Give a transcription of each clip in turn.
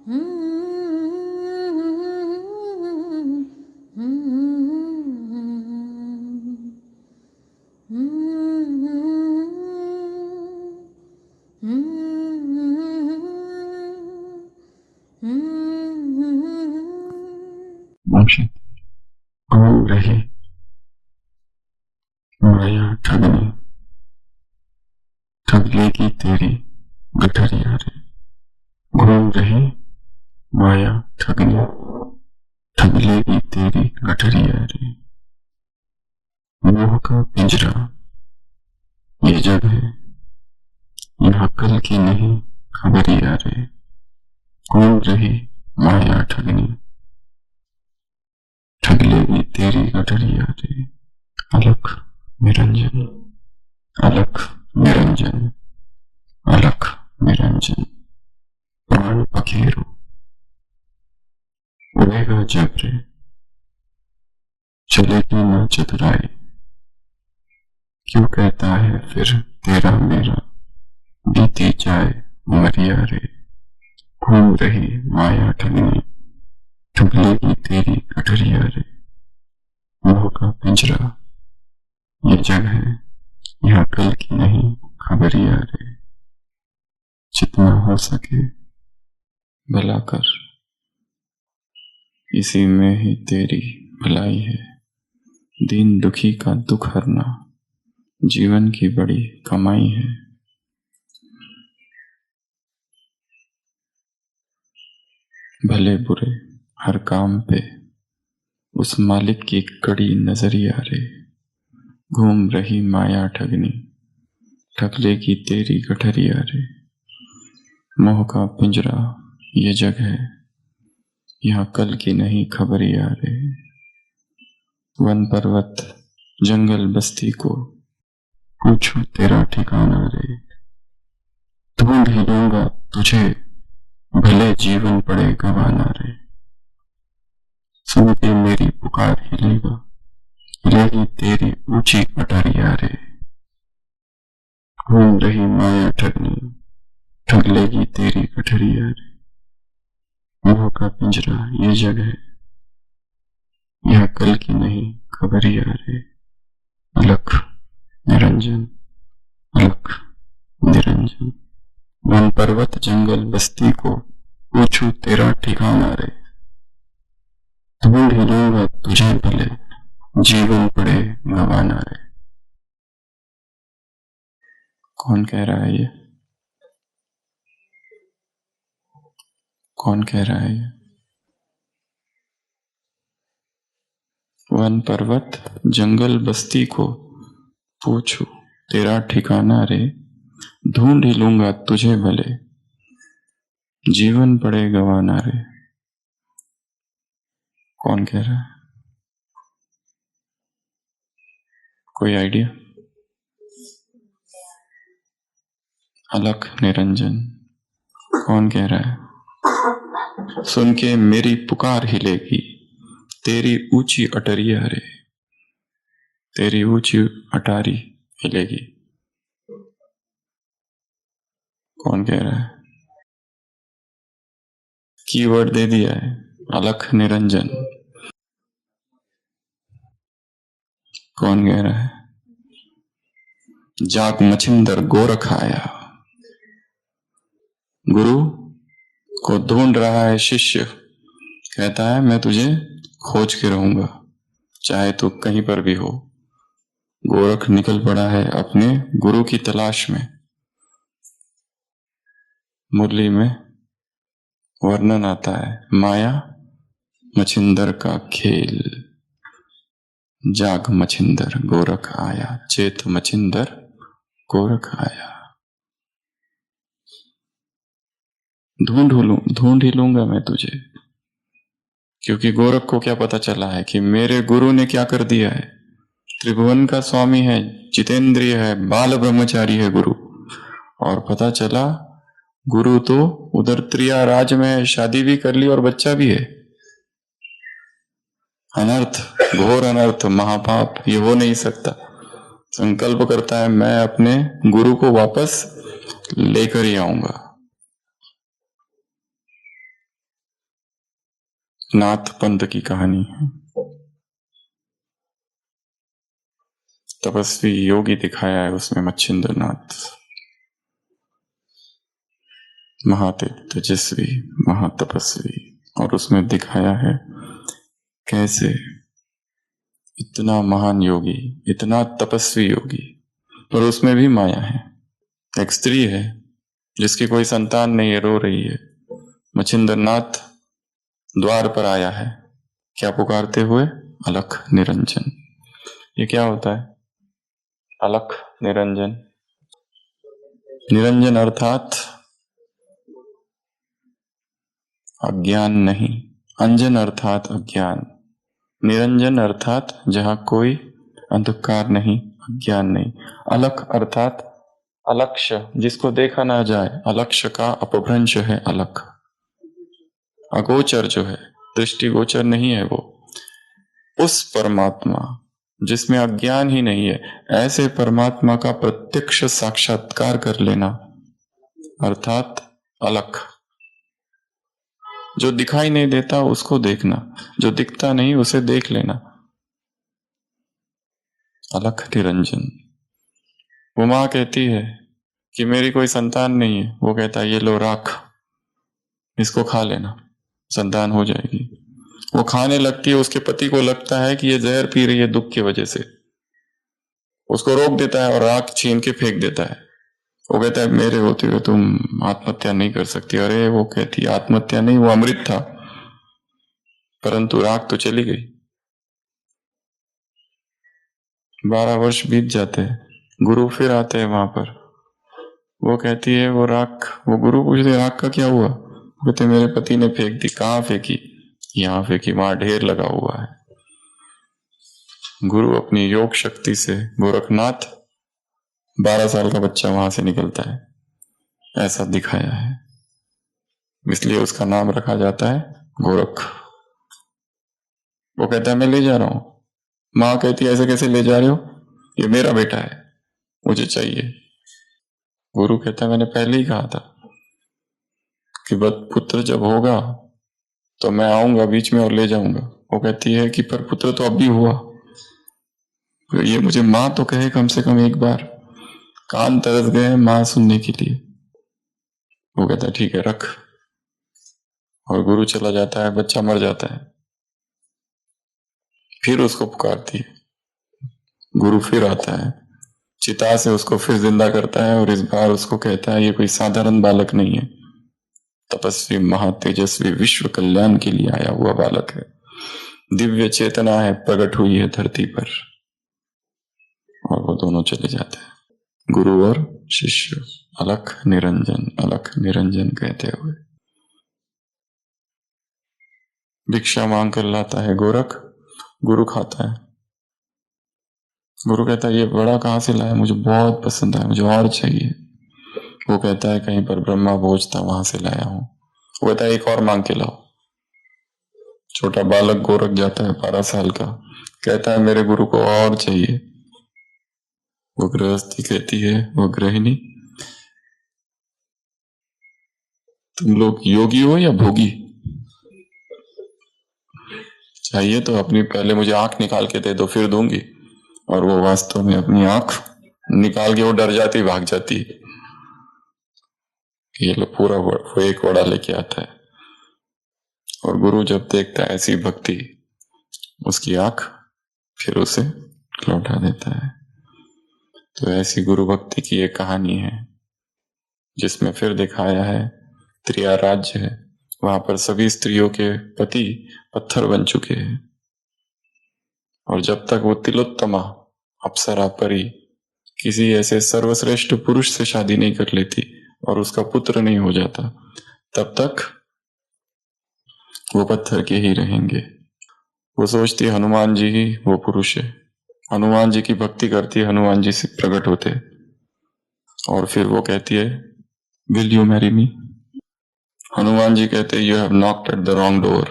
Motion घूम रही माया ठगनी, ठग लेगी तेरी गठरिया रे। घूम रही माया ठगनी, ठग लेगी तेरी गठरिया रे। मोह का पिंजरा ये जग है, यहाँ कल की नहीं खबरिया रे। घूम रही माया ठगनी, ठग लेगी तेरी गठरिया रे। अलख निरंजन, अलख निरंजन, अलख निरंजन। प्राण पखेरु उड़ेगा जब रे, चलेगी न चतुराई। क्यों कहता है फिर तेरा मेरा, बीती जाए उमरिया रे। घूम रही माया ठगनी, ठग लेगी तेरी गठरिया रे। मोह का पिंजरा ये जग है, यहाँ कल की नहीं खबरिया रे। जितना हो सके भला कर, इसी में ही तेरी भलाई है। दीन दुखी का दुख हरना जीवन की बड़ी कमाई है। भले बुरे हर काम पे उस मालिक की कड़ी नजरिया रे। घूम रही माया ठगनी, ठग लेगी तेरी गठरिया रे। मोह का पिंजरा ये जग है, यहाँ कल की नहीं खबरिया रे। वन पर्वत जंगल बस्ती को पूछो तेरा ठिकाना रे। ढूंढ ही लूंगा तुझे, भले जीवन पड़े गंवाना रे। सुन के मेरी पुकार हिलेगा, हिलेगी तेरी ऊंची अटरिया रे। घूम रही माया ठगनी, ठग लेगी तेरी गठरिया रे। मोह का पिंजरा ये जग है, यह कल की नहीं खबरिया रे। अलख निरंजन, अलख निरंजन। वन पर्वत जंगल बस्ती को पूछू तेरा ठिकाना रे। ढूंढ ही लूंगा तुझे भले, जीवन पड़े गंवाना रे। कौन कह रहा है ये? कौन कह रहा है ये? वन पर्वत जंगल बस्ती को पूछू तेरा ठिकाना रे। ढूंढ ही लूंगा तुझे भले, जीवन पड़े गंवाना रे। कौन कह रहा है? कोई आइडिया? अलख निरंजन। कौन कह रहा है? सुन के मेरी पुकार हिलेगी, तेरी ऊंची अटरिया रे। तेरी ऊंची अटारी हिलेगी। कौन कह रहा है? कीवर्ड दे दिया है, अलख निरंजन। कौन कह रहा है? जाग मछिंदर गोरख आया। गुरु को ढूंढ रहा है शिष्य, कहता है मैं तुझे खोज के रहूंगा, चाहे तू कहीं पर भी हो। गोरख निकल पड़ा है अपने गुरु की तलाश में। मुरली में वर्णन आता है, माया मछिंदर का खेल। जाग मछिंदर गोरख आया, चेत मछिंदर गोरख आया। ढूंढ ही लूंगा मैं तुझे, क्योंकि गोरख को क्या पता चला है कि मेरे गुरु ने क्या कर दिया है। त्रिभुवन का स्वामी है, जितेंद्रिय है, बाल ब्रह्मचारी है गुरु। और पता चला गुरु तो उधर त्रिया राज में है, शादी भी कर ली और बच्चा भी है। अनर्थ, घोर अनर्थ, महापाप, ये हो नहीं सकता। संकल्प करता है मैं अपने गुरु को वापस लेकर ही आऊंगा। नाथ पंथ की कहानी है। तपस्वी योगी दिखाया है उसमें मच्छिंद्र नाथ, महातेजस्वी, महातपस्वी, और उसमें दिखाया है कैसे इतना महान योगी, इतना तपस्वी योगी, पर उसमें भी माया है। एक स्त्री है जिसकी कोई संतान नहीं है, रो रही है। मच्छिंद्र नाथ द्वार पर आया है, क्या पुकारते हुए? अलख निरंजन। ये क्या होता है अलख निरंजन? निरंजन अर्थात अज्ञान नहीं, अंजन अर्थात अज्ञान, निरंजन अर्थात जहां कोई अंधकार नहीं, अज्ञान नहीं। अलख अर्थात अलक्ष्य, जिसको देखा ना जाए, अलक्ष्य का अपभ्रंश है अलख। अगोचर जो है, दृष्टिगोचर नहीं है वो, उस परमात्मा जिसमें अज्ञान ही नहीं है, ऐसे परमात्मा का प्रत्यक्ष साक्षात्कार कर लेना अर्थात अलख। जो दिखाई नहीं देता उसको देखना, जो दिखता नहीं उसे देख लेना, अलख निरंजन। वो मां कहती है कि मेरी कोई संतान नहीं है, वो कहता है ये लो राख, इसको खा लेना, संतान हो जाएगी। वो खाने लगती है, उसके पति को लगता है कि ये जहर पी रही है दुख की वजह से, उसको रोक देता है और राख छीन के फेंक देता है। वो कहता है मेरे होते हुए तुम आत्महत्या नहीं कर सकती। अरे वो कहती है आत्महत्या नहीं, वो अमृत था, परंतु राख तो चली गई। 12 वर्ष बीत जाते हैं, गुरु फिर आते हैं वहां पर। वो कहती है वो राख, वो गुरु पूछते राख का क्या हुआ? कहते मेरे पति ने फेंक दी। कहाँ फेंकी? यहां फेंकी, वहां ढेर लगा हुआ है। गुरु अपनी योग शक्ति से, गोरखनाथ 12 साल का बच्चा वहां से निकलता है, ऐसा दिखाया है, इसलिए उसका नाम रखा जाता है गोरख। वो कहता है मैं ले जा रहा हूं। मां कहती है ऐसे कैसे ले जा रहे हो? ये मेरा बेटा है, मुझे चाहिए। गुरु कहता है मैंने पहले ही कहा था कि पुत्र जब होगा तो मैं आऊंगा बीच में और ले जाऊंगा। वो कहती है कि पर पुत्र तो अब भी हुआ, तो ये मुझे मां तो कहे कम से कम एक बार। कान तरस गए मां सुनने के लिए। वो कहता है ठीक है रख, और गुरु चला जाता है, बच्चा मर जाता है। फिर उसको पुकारती है, गुरु फिर आता है, चिता से उसको फिर जिंदा करता है, और इस बार उसको कहता है ये कोई साधारण बालक नहीं है, तपस्वी महातेजस्वी विश्व कल्याण के लिए आया हुआ बालक है, दिव्य चेतना है प्रकट हुई है धरती पर। और वो दोनों चले जाते हैं, गुरु और शिष्य, अलख निरंजन कहते हुए। भिक्षा मांग कर लाता है गोरख, गुरु खाता है। गुरु कहता है ये बड़ा कहाँ से लाया, मुझे बहुत पसंद आया, मुझे और चाहिए। वो कहता है कहीं पर ब्रह्मा भोज था वहां से लाया हूं। वो कहता है एक और मांग के लाओ। छोटा बालक गोरख जाता है 12 साल का, कहता है मेरे गुरु को और चाहिए। वो गृहस्थी कहती है, वो गृहिणी तुम लोग योगी हो या भोगी? चाहिए तो अपनी पहले मुझे आंख निकाल के दे दो फिर दूंगी। और वो वास्तव में अपनी आंख निकाल के वो डर जाती, भाग जाती। ये लो पूरा वो एक वड़ा लेके आता है, और गुरु जब देखता है ऐसी भक्ति, उसकी आंख फिर उसे लौटा देता है। तो ऐसी गुरु भक्ति की एक कहानी है जिसमें फिर दिखाया है त्रिया राज्य है, वहां पर सभी स्त्रियों के पति पत्थर बन चुके हैं, और जब तक वो तिलोत्तमा अप्सरा परी किसी ऐसे सर्वश्रेष्ठ पुरुष से शादी नहीं कर लेती और उसका पुत्र नहीं हो जाता, तब तक वो पत्थर के ही रहेंगे। वो सोचती है हनुमान जी ही वो पुरुष है, हनुमान जी की भक्ति करती है, हनुमान जी से प्रकट होते, और फिर वो कहती है will you marry me? Hanuman ji कहते you have knocked at the wrong door,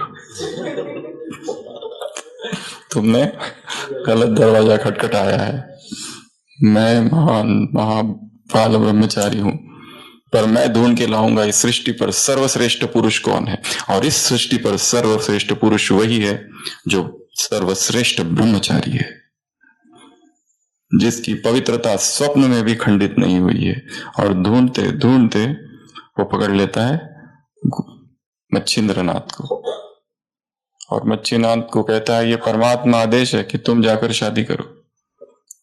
तुमने गलत दरवाजा खटखटाया है। मैं महान महाबाल ब्रह्मचारी हूं, पर मैं ढूंढ के लाऊंगा इस सृष्टि पर सर्वश्रेष्ठ पुरुष कौन है, और इस सृष्टि पर सर्वश्रेष्ठ पुरुष वही है जो सर्वश्रेष्ठ ब्रह्मचारी है, जिसकी पवित्रता स्वप्न में भी खंडित नहीं हुई है। और ढूंढते ढूंढते वो पकड़ लेता है मच्छिंद्रनाथ को, और मच्छिंद्रनाथ को कहता है ये परमात्मा आदेश है कि तुम जाकर शादी करो।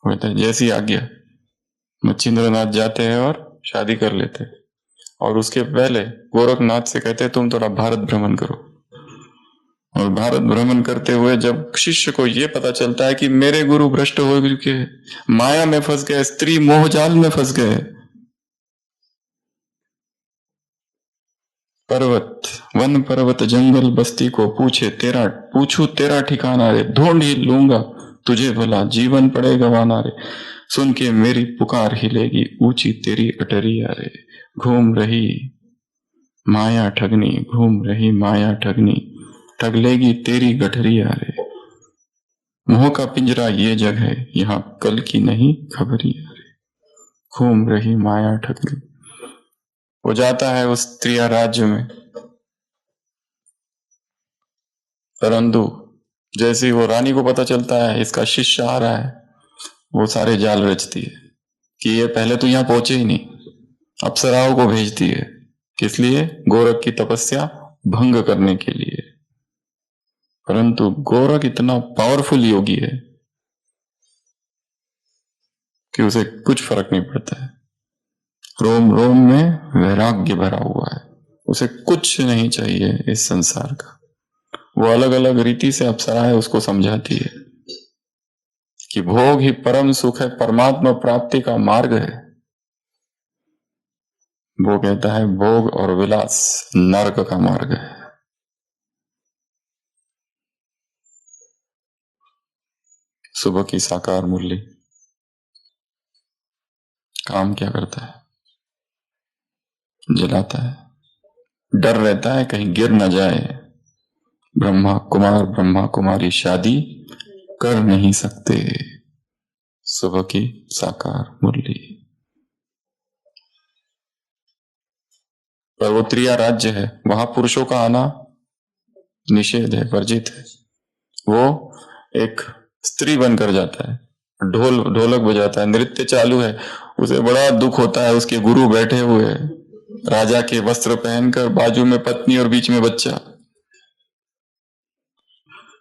कहता है जैसी आज्ञा। मच्छिंद्रनाथ जाते हैं और शादी कर लेते हैं। और उसके पहले गोरखनाथ से कहते हैं तुम थोड़ा भारत भ्रमण करो। और भारत भ्रमण करते हुए जब शिष्य को यह पता चलता है कि मेरे गुरु भ्रष्ट हो चुके हैं, माया में फंस गए, स्त्री मोहजाल में फंस गए, पर्वत वन पर्वत जंगल बस्ती को पूछू तेरा ठिकाना रे, ढूंढ ही लूंगा तुझे भला, जीवन पड़े गवाना रे, सुन के मेरी पुकार हिलेगी ऊंची तेरी अटरिया रे। घूम रही माया ठगनी, घूम रही माया ठगनी, ठग लेगी तेरी गठरिया रे। मोह का पिंजरा ये जग है, यहाँ कल की नहीं खबरिया रे। घूम रही माया ठगनी। वो जाता है उस त्रिया राज्य में, परंतु जैसे ही वो रानी को पता चलता है इसका शिष्य आ रहा है, वो सारे जाल रचती है कि ये पहले तो यहां पहुंचे ही नहीं, अप्सराओं को भेजती है। किस लिए? गोरख की तपस्या भंग करने के लिए। परंतु गोरख इतना पावरफुल योगी है कि उसे कुछ फर्क नहीं पड़ता है। रोम रोम में वैराग्य भरा हुआ है, उसे कुछ नहीं चाहिए इस संसार का। वो अलग अलग रीति से अप्सराएं उसको समझाती है कि भोग ही परम सुख है, परमात्मा प्राप्ति का मार्ग है। वो कहता है भोग और विलास नरक का मार्ग है। सुबह की साकार मुरली। काम क्या करता है? जलाता है। डर रहता है कहीं गिर न जाए। ब्रह्मा कुमारी शादी कर नहीं सकते। सुबह की साकार मुरली। पर वो त्रिया राज्य है, वहां पुरुषों का आना निषेध है, वर्जित है। वो एक स्त्री बनकर जाता है, ढोलक बजाता है, नृत्य चालू है। उसे बड़ा दुख होता है, उसके गुरु बैठे हुए राजा के वस्त्र पहनकर, बाजू में पत्नी और बीच में बच्चा।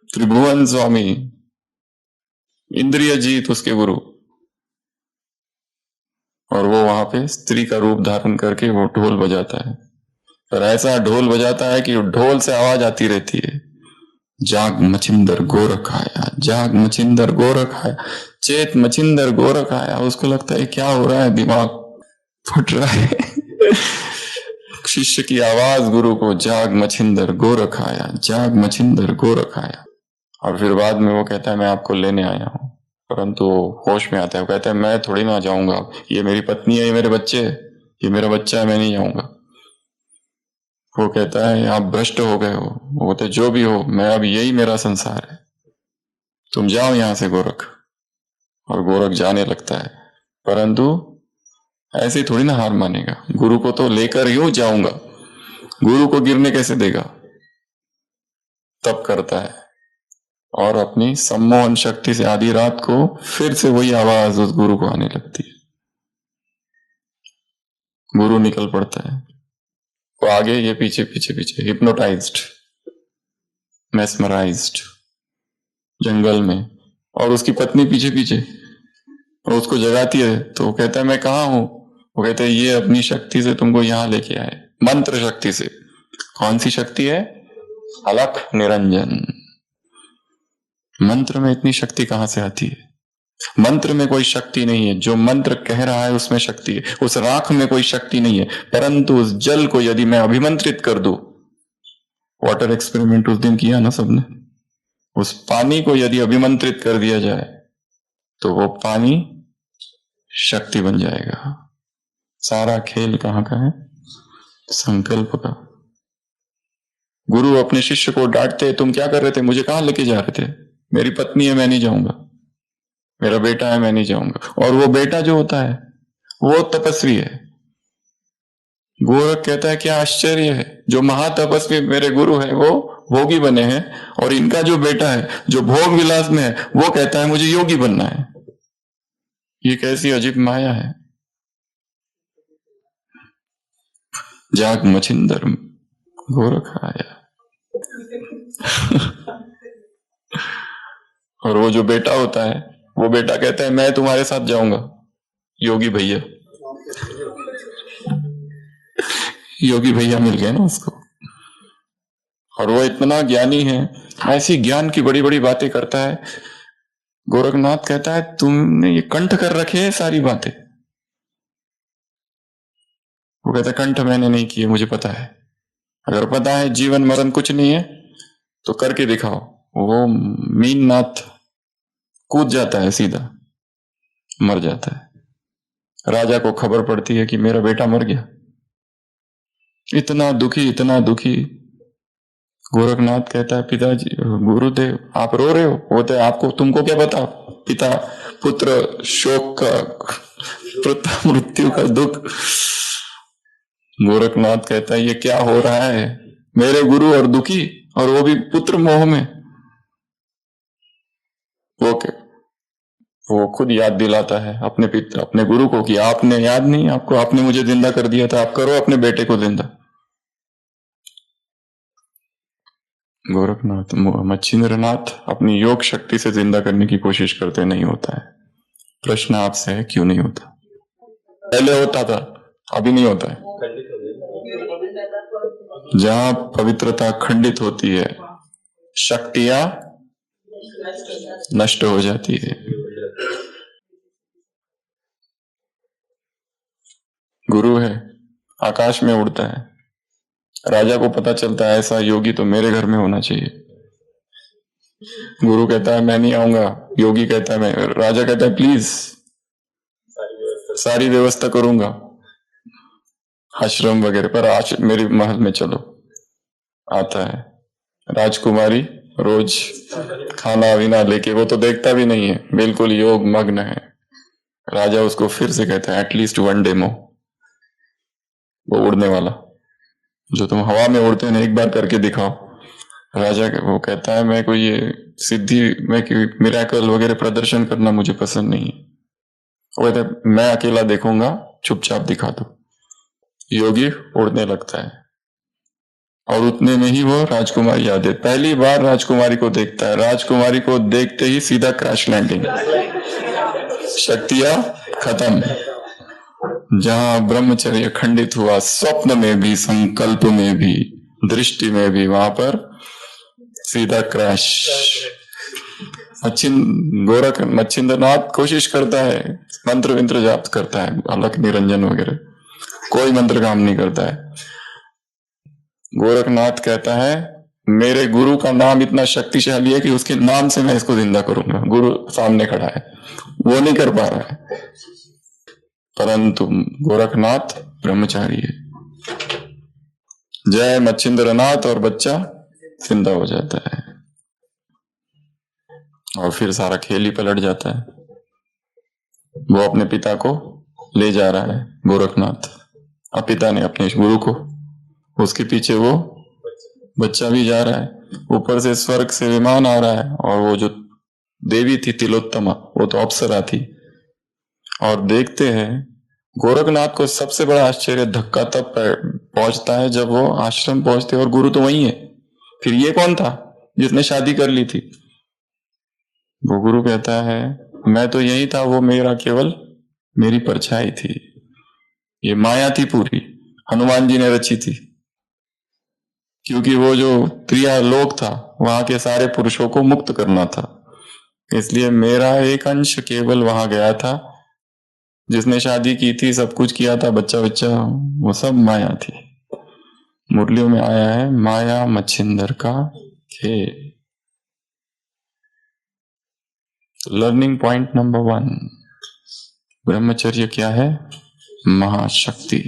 त्रिभुवन स्वामी, इंद्रिय जीत उसके गुरु, और वो वहां पे स्त्री का रूप धारण करके वो ढोल बजाता है। पर ऐसा ढोल बजाता है कि ढोल से आवाज आती रहती है, जाग मचिंदर गोरख आया, जाग मचिंदर गोरख आया, चेत मचिंदर गोरख आया। उसको लगता है क्या हो रहा है, दिमाग फट रहा है। शिष्य की आवाज गुरु को, जाग मचिंदर गोरख आया, जाग मचिंदर गोरख आया। और फिर बाद में वो कहता है मैं आपको लेने आया हूं। परंतु होश में आता है, वो कहता है मैं थोड़ी ना जाऊंगा, ये मेरी पत्नी है, ये मेरे बच्चे, ये मेरा बच्चा है, मैं नहीं जाऊंगा। वो कहता है आप भ्रष्ट हो गए हो। वो कहते जो भी हो, मैं अब यही मेरा संसार है, तुम जाओ यहां से गोरख। और गोरख जाने लगता है, परंतु ऐसे थोड़ी ना हार मानेगा। गुरु को तो लेकर यूं जाऊंगा, गुरु को गिरने कैसे देगा। तब करता है और अपनी सम्मोहन शक्ति से आधी रात को फिर से वही आवाज उस गुरु को आने लगती है। गुरु निकल पड़ता है, वो आगे, ये पीछे पीछे पीछे, हिप्नोटाइज्ड, मेस्मराइज्ड, जंगल में। और उसकी पत्नी पीछे पीछे, और उसको जगाती है। तो वो कहता है मैं कहाँ हूं। वो कहते हैं ये अपनी शक्ति से तुमको यहां लेके आए, मंत्र शक्ति से। कौन सी शक्ति है? अलख निरंजन। मंत्र में इतनी शक्ति कहां से आती है? मंत्र में कोई शक्ति नहीं है, जो मंत्र कह रहा है उसमें शक्ति है। उस राख में कोई शक्ति नहीं है, परंतु उस जल को यदि मैं अभिमंत्रित कर दूं, वाटर एक्सपेरिमेंट उस दिन किया ना सबने, उस पानी को यदि अभिमंत्रित कर दिया जाए तो वो पानी शक्ति बन जाएगा। सारा खेल कहां का है? संकल्प का। गुरु अपने शिष्य को डांटते, तुम क्या कर रहे थे, मुझे कहां लेके जा रहे थे, मेरी पत्नी है मैं नहीं जाऊंगा, मेरा बेटा है मैं नहीं जाऊंगा। और वो बेटा जो होता है वो तपस्वी है, गोरख कहता है क्या आश्चर्य है, जो महातपस्वी मेरे गुरु है वो भोगी बने हैं, और इनका जो बेटा है जो भोग विलास में है वो कहता है मुझे योगी बनना है। ये कैसी अजीब माया है। जाग मछिंदर गोरख आया। और वो जो बेटा होता है वो बेटा कहता है मैं तुम्हारे साथ जाऊंगा। योगी भैया, योगी भैया मिल गए ना उसको। और वो इतना ज्ञानी है, ऐसी ज्ञान की बड़ी बड़ी बातें करता है। गोरखनाथ कहता है तुमने ये कंठ कर रखे है सारी बातें। वो कहता है कंठ मैंने नहीं किए, मुझे पता है। अगर पता है जीवन मरण कुछ नहीं है तो करके दिखाओ। वो मीननाथ कूद जाता है, सीधा मर जाता है। राजा को खबर पड़ती है कि मेरा बेटा मर गया। इतना दुखी, इतना दुखी। गोरखनाथ कहता है पिताजी, गुरुदेव आप रो रहे हो। बोलते आपको, तुमको क्या पता, पिता पुत्र शोक का, पुत्र मृत्यु का दुख। गोरखनाथ कहता है ये क्या हो रहा है, मेरे गुरु और दुखी, और वो भी पुत्र मोह में। वो खुद याद दिलाता है अपने पिता, अपने गुरु को कि आपने याद नहीं आपको, आपने मुझे जिंदा कर दिया था, आप करो अपने बेटे को जिंदा। गोरखनाथ, मच्छिंद्रनाथ अपनी योग शक्ति से जिंदा करने की कोशिश करते, नहीं होता है। प्रश्न आपसे है क्यों नहीं होता? पहले होता था, अभी नहीं होता है। जहां पवित्रता खंडित होती है शक्तियां नष्ट हो जाती है। गुरु है, आकाश में उड़ता है। राजा को पता चलता है ऐसा योगी तो मेरे घर में होना चाहिए। गुरु कहता है मैं नहीं आऊंगा, योगी कहता है मैं, राजा कहता है प्लीज सारी व्यवस्था करूंगा आश्रम वगैरह पर, मेरे महल में चलो। आता है राजकुमारी रोज खाना वीना लेके, वो तो देखता भी नहीं है, बिल्कुल योग मग्न है। राजा उसको फिर से कहता है एटलीस्ट वन डेमो, वो उड़ने वाला जो तुम हवा में उड़ते हैं एक बार करके दिखाओ। राजा वो कहता है मैं कोई ये सिद्धि में मिरेकल वगैरह प्रदर्शन करना मुझे पसंद नहीं है। वो कहता है मैं अकेला देखूंगा, चुपचाप दिखा दो। योगी उड़ने लगता है और उतने में ही वो राजकुमारी याद है। पहली बार राजकुमारी को देखता है, राजकुमारी को देखते ही सीधा क्रैश लैंडिंग, शक्तियां खत्म। जहां ब्रह्मचर्य खंडित हुआ, स्वप्न में भी, संकल्प में भी, दृष्टि में भी, वहां पर सीधा क्रैश। मच्छिंद्रनाथ कोशिश करता है, मंत्र विंत्र जाप करता है, अलख निरंजन वगैरह, कोई मंत्र काम नहीं करता है। गोरखनाथ कहता है मेरे गुरु का नाम इतना शक्तिशाली है कि उसके नाम से मैं इसको जिंदा करूंगा। गुरु सामने खड़ा है, वो नहीं कर पा रहा है, परंतु गोरखनाथ ब्रह्मचारी है। जय मच्छिंद्रनाथ, और बच्चा जिंदा हो जाता है। और फिर सारा खेल ही पलट जाता है। वो अपने पिता को ले जा रहा है गोरखनाथ, और पिता ने अपने गुरु को, उसके पीछे वो बच्चा भी जा रहा है। ऊपर से स्वर्ग से विमान आ रहा है, और वो जो देवी थी तिलोत्तमा, वो तो अप्सरा थी। और देखते हैं गोरखनाथ को सबसे बड़ा आश्चर्य धक्का तब पहुंचता है जब वो आश्रम पहुंचते, और गुरु तो वही है। फिर ये कौन था जिसने शादी कर ली थी? वो गुरु कहता है मैं तो यही था, वो मेरा केवल मेरी परछाई थी, ये माया थी पूरी, हनुमान जी ने रची थी। क्योंकि वो जो क्रिया लोक था वहां के सारे पुरुषों को मुक्त करना था, इसलिए मेरा एक अंश केवल वहां गया था। जिसने शादी की थी, सब कुछ किया था, बच्चा बच्चा, वो सब माया थी। मुरलियों में आया है माया मच्छिंदर का खेल। लर्निंग पॉइंट नंबर 1, ब्रह्मचर्य क्या है? महाशक्ति।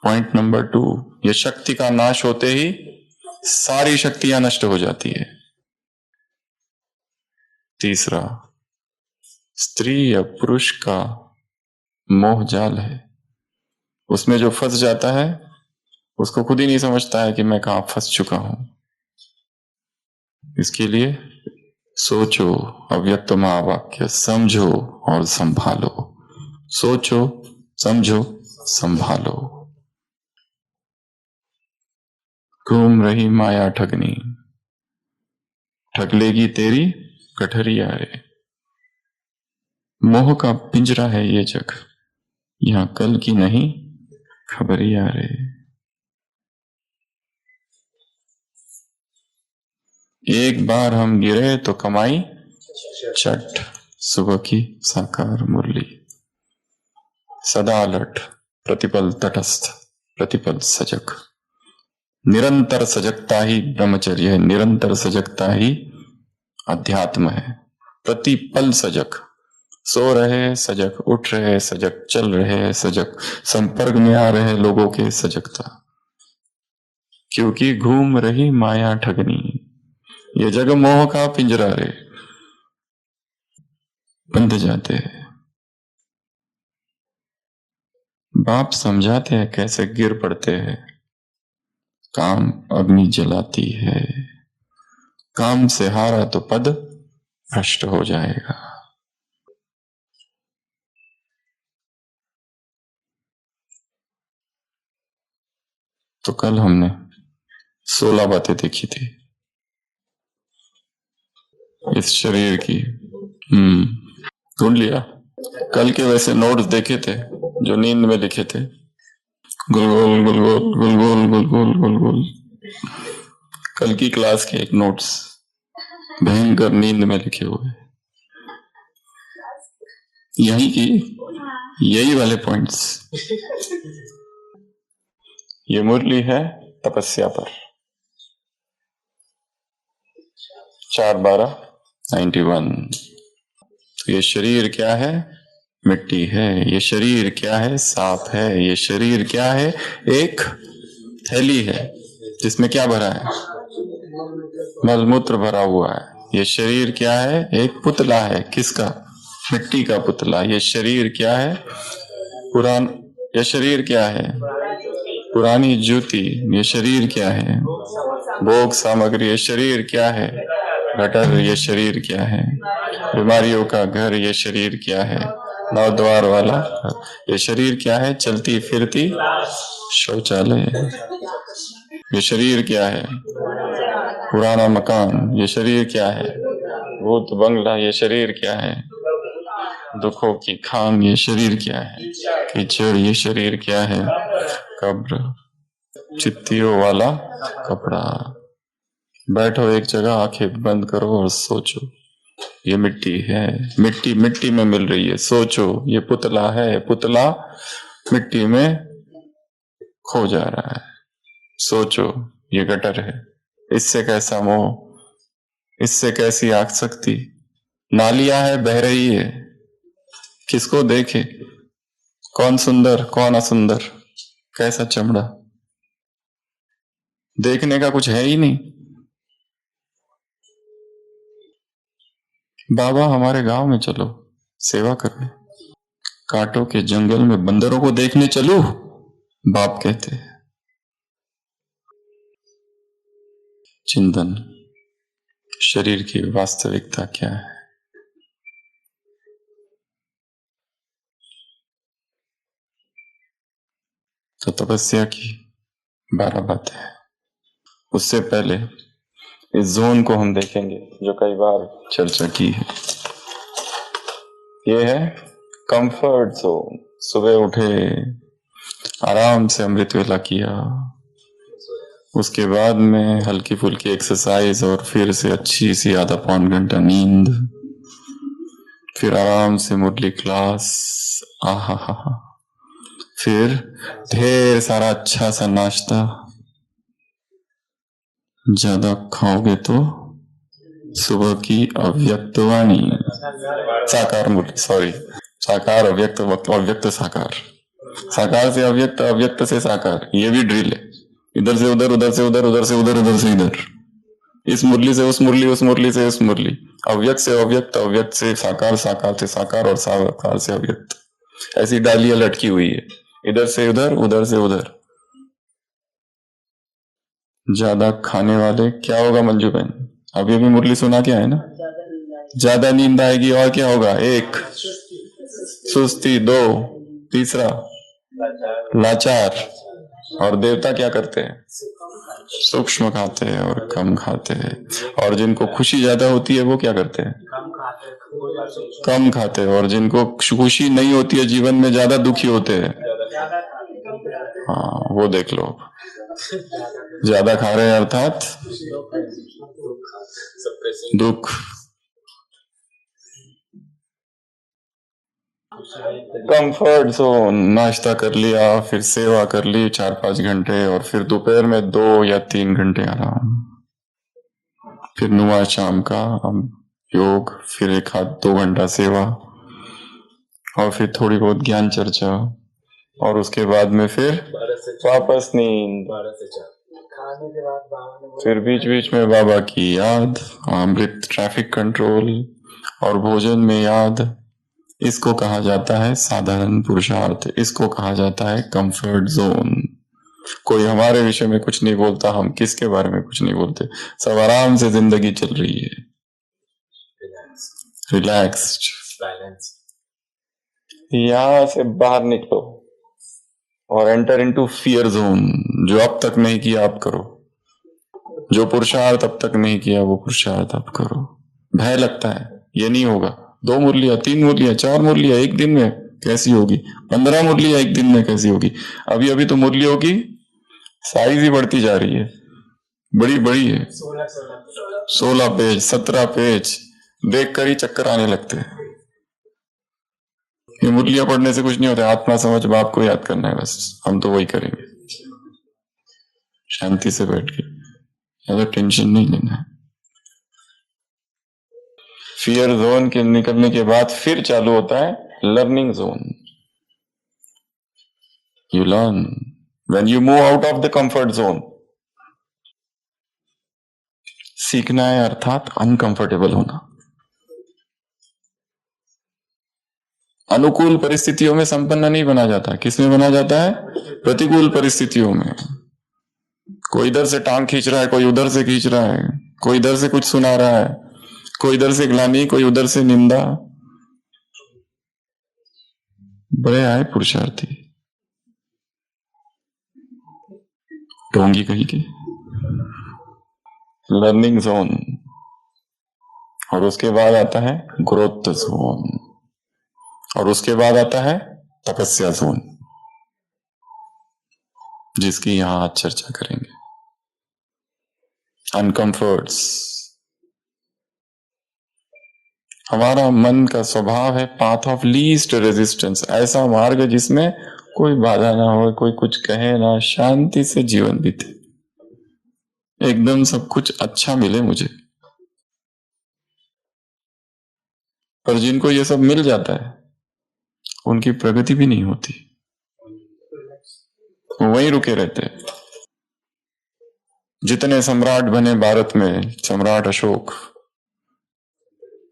पॉइंट नंबर 2, ये शक्ति का नाश होते ही सारी शक्तियां नष्ट हो जाती है। तीसरा, स्त्री या पुरुष का मोह जाल है, उसमें जो फंस जाता है उसको खुद ही नहीं समझता है कि मैं कहां फंस चुका हूं। इसके लिए सोचो, अव्यक्त महावाक्य समझो और संभालो। सोचो, समझो, संभालो। घूम रही माया ठगनी, ठग लेगी तेरी गठरिया रे। मोह का पिंजरा है ये जग, यहां कल की नहीं खबरिया रे। एक बार हम गिरे तो कमाई चट, सुबह की साकार मुरली। सदा अलर्ट, प्रतिपल तटस्थ, प्रतिपल सजग। निरंतर सजगता ही ब्रह्मचर्य है, निरंतर सजगता ही अध्यात्म है। प्रतिपल सजग, सो रहे सजग, उठ रहे सजग, चल रहे सजग, संपर्क में आ रहे लोगों के सजगता। क्योंकि घूम रही माया ठगनी, ये जग मोह का पिंजरा रे। बंध जाते हैं, बाप समझाते हैं कैसे गिर पड़ते हैं। काम अग्नि जलाती है, काम से हारा तो पद भ्रष्ट हो जाएगा। तो कल हमने 16 बातें देखी थी इस शरीर की। ढूंढ लिया? कल के वैसे नोट्स देखे थे जो नींद में लिखे थे, गुलगोल गुलगोल गुलगोल गुलगोल गुलगोल। कल की क्लास के एक नोट्स भयंकर नींद में लिखे हुए, यही की यही वाले पॉइंट्स। ये मुरली है तपस्या पर, 4/12/91। तो ये शरीर क्या है? मिट्टी है। ये शरीर क्या है? सांप है। ये शरीर क्या है? एक थैली है जिसमें क्या भरा है? मलमूत्र भरा हुआ है। ये शरीर क्या है? एक पुतला है। किसका? मिट्टी का पुतला। ये शरीर क्या है? ये शरीर क्या है? पुरानी जूती। ये शरीर क्या है? भोग सामग्री। ये शरीर क्या है? गटर। ये शरीर क्या है? बीमारियों का घर। ये शरीर क्या है? 9 द्वार वाला। ये शरीर क्या है? चलती फिरती शौचालय। ये शरीर क्या है? पुराना मकान। ये शरीर क्या है? भूत बंगला। ये शरीर क्या है? दुखों की खान। ये शरीर क्या है? कीचड़। ये शरीर क्या है? कब्र। चित्तियों वाला कपड़ा। बैठो एक जगह, आंखें बंद करो और सोचो, ये मिट्टी है। मिट्टी मिट्टी में मिल रही है। सोचो, ये पुतला है। पुतला मिट्टी में खो जा रहा है। सोचो, ये गटर है। इससे कैसा मोह, इससे कैसी आसक्ति। नालियां है, बह रही है। किसको देखे? कौन सुंदर, कौन असुंदर, कैसा चमड़ा, देखने का कुछ है ही नहीं। बाबा हमारे गांव में चलो सेवा करने। कांटों के जंगल में बंदरों को देखने चलो, बाप कहते हैं। चिंतन, शरीर की वास्तविकता क्या है? तो तपस्या की 12 बातें हैं। उससे पहले इस जोन को हम देखेंगे जो कई बार चर्चा की है। ये है कंफर्ट जोन। सुबह उठे, आराम से अमृत वेला किया, उसके बाद में हल्की फुल्की एक्सरसाइज और फिर से अच्छी सी आधा पौन घंटा नींद, फिर आराम से मुरली क्लास। आहा हा हा। फिर ढेर सारा अच्छा सा नाश्ता। ज्यादा खाओगे तो सुबह की अव्यक्तवाणी, साकार मुरली, सॉरी, साकार अव्यक्त, अव्यक्त साकार, साकार से अव्यक्त, अव्यक्त से साकार। ये भी ड्रिल है। इधर से उधर, उधर से उधर, उधर से उधर, उधर से इधर, इस मुरली से उस मुरली, उस मुरली से उस मुरली, अव्यक्त से अव्यक्त, अव्यक्त से साकार, साकार से साकार और साकार से अव्यक्त। ऐसी डालियां लटकी हुई है, इधर से उधर, उधर से उधर। ज्यादा खाने वाले क्या होगा मंजू बहन? अभी अभी मुरली सुना के आए ना। ज्यादा नींद आएगी और क्या होगा? एक, सुस्ती। दो, तीसरा लाचार। और देवता क्या करते हैं? सूक्ष्म खाते हैं और कम खाते हैं। और जिनको खुशी ज्यादा होती है वो क्या करते हैं? कम खाते हैं। और जिनको खुशी नहीं होती है जीवन में, ज्यादा दुखी होते हैं। हाँ, वो देख लो। ज्यादा खा रहे हैं अर्थात दुख। कंफर्ट जोन, नाश्ता कर लिया, फिर सेवा कर ली 4-5 घंटे, और फिर दोपहर में 2 या 3 घंटे आराम, फिर नुआ शाम का योग, फिर 1-2 घंटा सेवा, और फिर थोड़ी बहुत ज्ञान चर्चा, और उसके बाद में फिर वापस नींद। फिर बीच बीच में बाबा की याद, अमृत ट्रैफिक कंट्रोल, और भोजन में याद। इसको कहा जाता है साधारण पुरुषार्थ, इसको कहा जाता है कंफर्ट जोन। कोई हमारे विषय में कुछ नहीं बोलता, हम किसके बारे में कुछ नहीं बोलते, सब आराम से जिंदगी चल रही है, रिलैक्स्ड। यहां से बाहर निकलो और एंटर इनटू फियर जोन। जो अब तक नहीं किया आप करो, जो पुरुषार्थ अब तक नहीं किया वो पुरुषार्थ अब करो। भय लगता है ये नहीं होगा, 2 मुरलियां, 3 मुरलियां, 4 मुरलियां एक दिन में कैसी होगी, 15 मुरलियां एक दिन में कैसी होगी। अभी अभी तो मुरलियों की साइज ही बढ़ती जा रही है, बड़ी बड़ी है, 16 पेज, 17 पेज, देख कर ही चक्कर आने लगते हैं। ये मुरलियां पढ़ने से कुछ नहीं होता, आत्मा समझ बाप को याद करना है बस। हम तो वही करेंगे शांति से बैठ के, ज्यादा टेंशन नहीं लेना है। फियर जोन के निकलने के बाद फिर चालू होता है learning zone. You learn when you move out of the comfort zone. सीखना है अर्थात अनकंफर्टेबल होना। अनुकूल परिस्थितियों में संपन्न नहीं बना जाता, किसमें बना जाता है? प्रतिकूल परिस्थितियों में। कोई इधर से टांग खींच रहा है, कोई उधर से खींच रहा है, कोई इधर से कुछ सुना रहा है, कोई इधर से ग्लानि, कोई उधर से निंदा। बड़े आए पुरुषार्थी, ढोंगी कहीं के। लर्निंग जोन, और उसके बाद आता है ग्रोथ जोन, और उसके बाद आता है तपस्या जोन, जिसकी यहां आज चर्चा करेंगे। अनकंफर्ट्स। हमारा मन का स्वभाव है पाथ ऑफ लीस्ट रेजिस्टेंस, ऐसा मार्ग जिसमें कोई बाधा ना हो, कोई कुछ कहे ना, शांति से जीवन बीते, एकदम सब कुछ अच्छा मिले मुझे। पर जिनको ये सब मिल जाता है उनकी प्रगति भी नहीं होती, वहीं रुके रहते हैं। जितने सम्राट बने भारत में, सम्राट अशोक,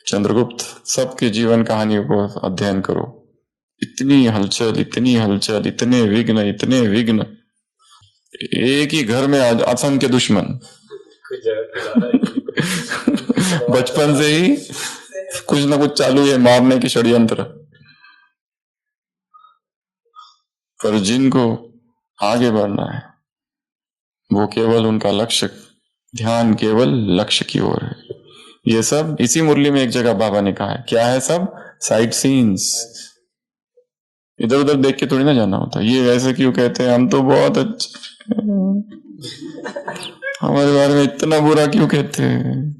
चंद्रगुप्त, सबके जीवन कहानियों को अध्ययन करो। इतनी हलचल, इतनी हलचल, इतने विघ्न, इतने विघ्न, एक ही घर में असंख्य दुश्मन। बचपन से ही कुछ ना कुछ चालू है मारने की षड्यंत्र। पर जिनको आगे बढ़ना है वो केवल उनका लक्ष्य, ध्यान केवल लक्ष्य की ओर है। ये सब इसी मुरली में एक जगह बाबा ने कहा है, क्या है सब? Site scenes. इधर उधर देख के थोड़ी ना जाना होता। ये ऐसे क्यों कहते हैं, हम तो बहुत अच्छे, हमारे बारे में इतना बुरा क्यों कहते हैं?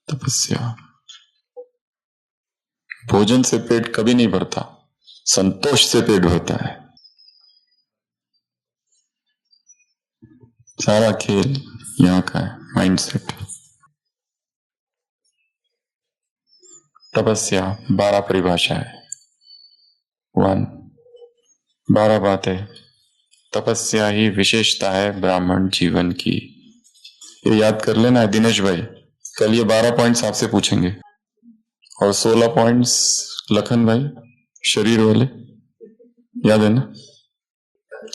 तपस्या। भोजन से पेट कभी नहीं भरता, संतोष से पेट भरता है। सारा खेल यहाँ का है, माइंडसेट। तपस्या 12 परिभाषा है। 1, 12 बातें। तपस्या ही विशेषता है ब्राह्मण जीवन की। ये याद कर लेना है दिनेश भाई, कल ये 12 पॉइंट्स आपसे पूछेंगे, और 16 पॉइंट्स लखन भाई शरीर वाले, याद है ना?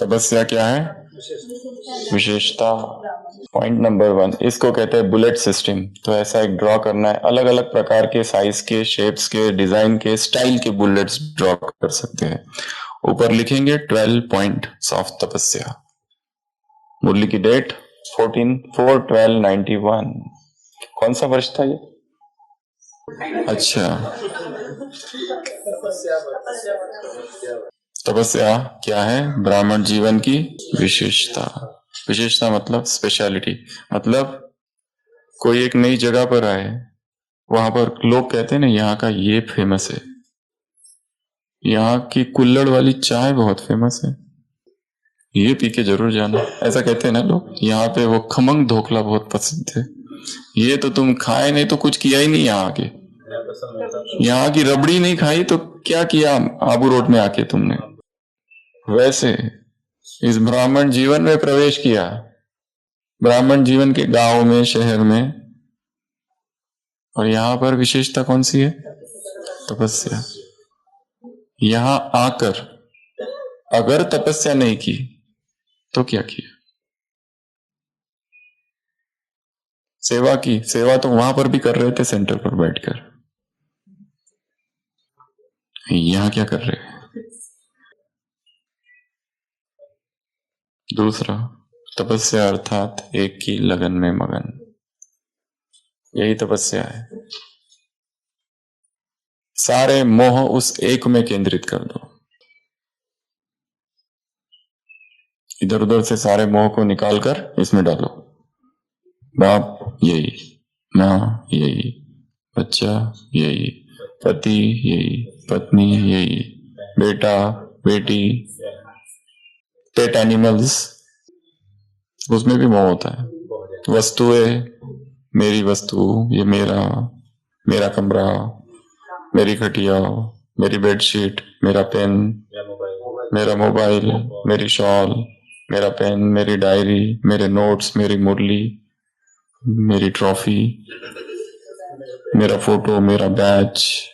तपस्या क्या है? विशेषता। पॉइंट नंबर 1, इसको कहते हैं बुलेट सिस्टम। तो ऐसा एक ड्रॉ करना है, अलग अलग प्रकार के साइज के, शेप्स के, डिजाइन के, स्टाइल के बुलेट्स ड्रॉ कर सकते हैं। ऊपर लिखेंगे 12 पॉइंट्स ऑफ तपस्या। मुरली की डेट 14/4/1291। कौन सा वर्ष था ये? अच्छा, तपस्या क्या है? ब्राह्मण जीवन की विशेषता। विशेषता मतलब स्पेशलिटी, मतलब कोई एक नई जगह पर आए, वहां पर लोग कहते हैं ना यहाँ का ये फेमस है, यहाँ की कुल्हड़ वाली चाय बहुत फेमस है, ये पी के जरूर जाना, ऐसा कहते हैं ना लोग। यहाँ पे वो खमंग ढोकला बहुत पसंद है, ये तो तुम खाए नहीं तो कुछ किया ही नहीं यहाँ आके। यहाँ की रबड़ी नहीं खाई तो क्या किया आबू रोड में आके तुमने। वैसे इस ब्राह्मण जीवन में प्रवेश किया, ब्राह्मण जीवन के गांव में, शहर में, और यहां पर विशेषता कौन सी है? तपस्या। यहां आकर अगर तपस्या नहीं की तो क्या किया? सेवा की। सेवा तो वहां पर भी कर रहे थे, सेंटर पर बैठकर। यहां क्या कर रहे हैं? दूसरा, तपस्या अर्थात एक की लगन में मगन, यही तपस्या है। सारे मोह उस एक में केंद्रित कर दो, इधर उधर से सारे मोह को निकालकर इसमें डालो। बाप यही, माँ यही, बच्चा यही, पति यही, पत्नी यही, बेटा बेटी, पेट एनिमल्स, उसमें भी मोह होता है। वस्तुएं, मेरी वस्तु, ये मेरा, मेरा कमरा, मेरी खटिया, मेरी बेडशीट, मेरा पेन, मेरा मोबाइल, मेरी शॉल, मेरा पेन, मेरी डायरी, मेरे नोट्स, मेरी मुरली, मेरी ट्रॉफी, मेरा फोटो, मेरा बैच,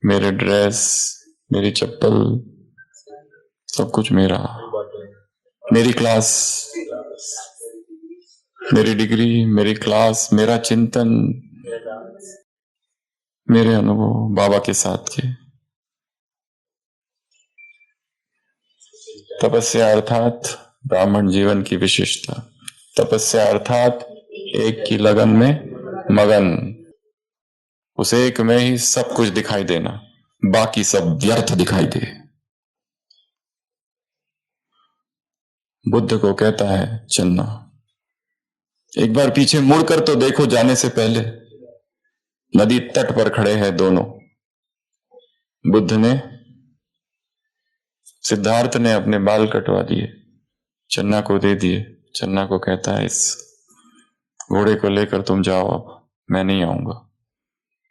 मेरे ड्रेस, मेरी चप्पल, सब कुछ मेरा, मेरी क्लास, मेरी डिग्री, मेरी क्लास, मेरा चिंतन, मेरे अनुभव बाबा के साथ के। तपस्या अर्थात ब्राह्मण जीवन की विशेषता। तपस्या अर्थात एक की लगन में मगन, उस एक में ही सब कुछ दिखाई देना, बाकी सब व्यर्थ दिखाई दे। बुद्ध को कहता है चलना, एक बार पीछे मुड़कर तो देखो, जाने से पहले। नदी तट पर खड़े हैं दोनों, बुद्ध ने, सिद्धार्थ ने अपने बाल कटवा दिए, चन्ना को दे दिए। चन्ना को कहता है इस घोड़े को लेकर तुम जाओ, अब मैं नहीं आऊंगा।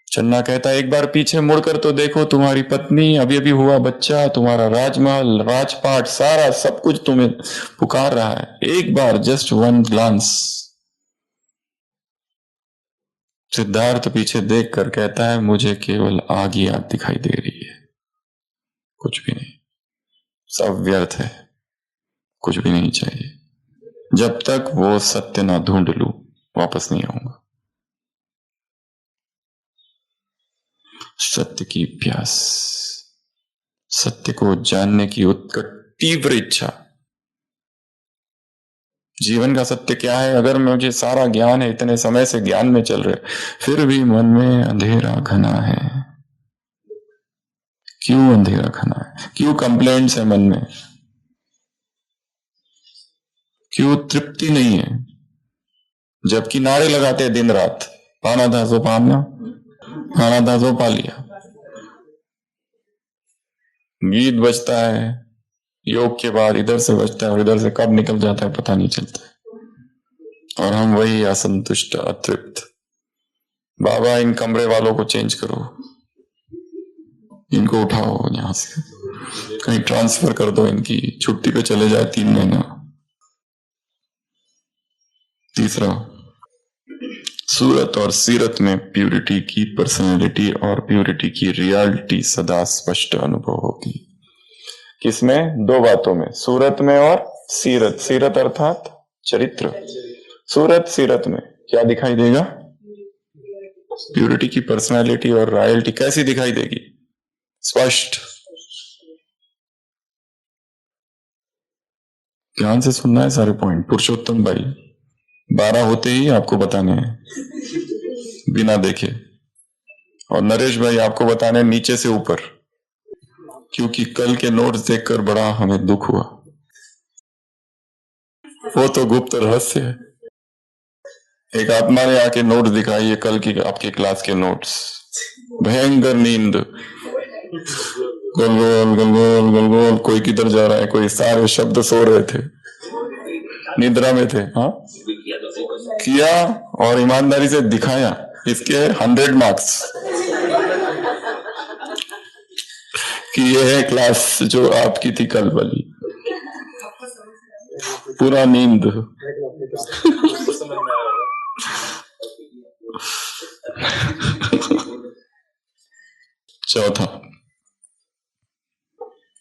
चन्ना कहता है एक बार पीछे मुड़कर तो देखो, तुम्हारी पत्नी, अभी अभी हुआ बच्चा, तुम्हारा राजमहल, राजपाट, सारा सब कुछ तुम्हें पुकार रहा है, एक बार जस्ट वन ग्लांस। सिद्धार्थ पीछे देखकर कहता है मुझे केवल आग ही आग दिखाई दे रही है, कुछ भी नहीं, सब व्यर्थ है, कुछ भी नहीं चाहिए। जब तक वो सत्य ना ढूंढ लूं वापस नहीं आऊंगा। सत्य की प्यास, सत्य को जानने की उत्कट तीव्र इच्छा। जीवन का सत्य क्या है? अगर मुझे सारा ज्ञान है, इतने समय से ज्ञान में चल रहे, फिर भी मन में अंधेरा घना है। क्यों अंधेरा घना है? क्यों कंप्लेंट्स है मन में? क्यों तृप्ति नहीं है? जबकि नारे लगाते हैं दिन रात, पाना था सो पाना, खाना था सो पा लिया। गीत बजता है, योग के बाद इधर से बजता है और इधर से कब निकल जाता है पता नहीं चलता है, और हम वही असंतुष्ट, अतृप्त। बाबा इन कमरे वालों को चेंज करो, इनको उठाओ यहां से, कहीं ट्रांसफर कर दो, इनकी छुट्टी पे चले जाए 3 महीना। तीसरा, सूरत और सीरत में प्यूरिटी की पर्सनैलिटी और प्यूरिटी की रियलिटी सदा स्पष्ट अनुभव होगी। किसमें? 2 बातों में, सूरत में और सीरत, सीरत अर्थात चरित्र। सूरत सीरत में क्या दिखाई देगा? प्यूरिटी की पर्सनालिटी और रॉयल्टी कैसी दिखाई देगी? स्पष्ट। ध्यान से सुनना है सारे पॉइंट। पुरुषोत्तम भाई 12 होते ही आपको बताने हैं बिना देखे, और नरेश भाई आपको बताने हैं नीचे से ऊपर, क्योंकि कल के नोट्स देखकर बड़ा हमें दुख हुआ। वो तो गुप्त रहस्य है। एक आत्मा ने आके नोट्स दिखाई है, कल की आपके क्लास के नोट्स। भयंकर नींद, गलगोल गलगोल गलगोल, कोई किधर जा रहा है, कोई, सारे शब्द सो रहे थे, निद्रा में थे। हाँ किया और ईमानदारी से दिखाया, इसके 100 मार्क्स कि ये है क्लास जो आपकी थी कल वाली। पूरा नींद। चौथा,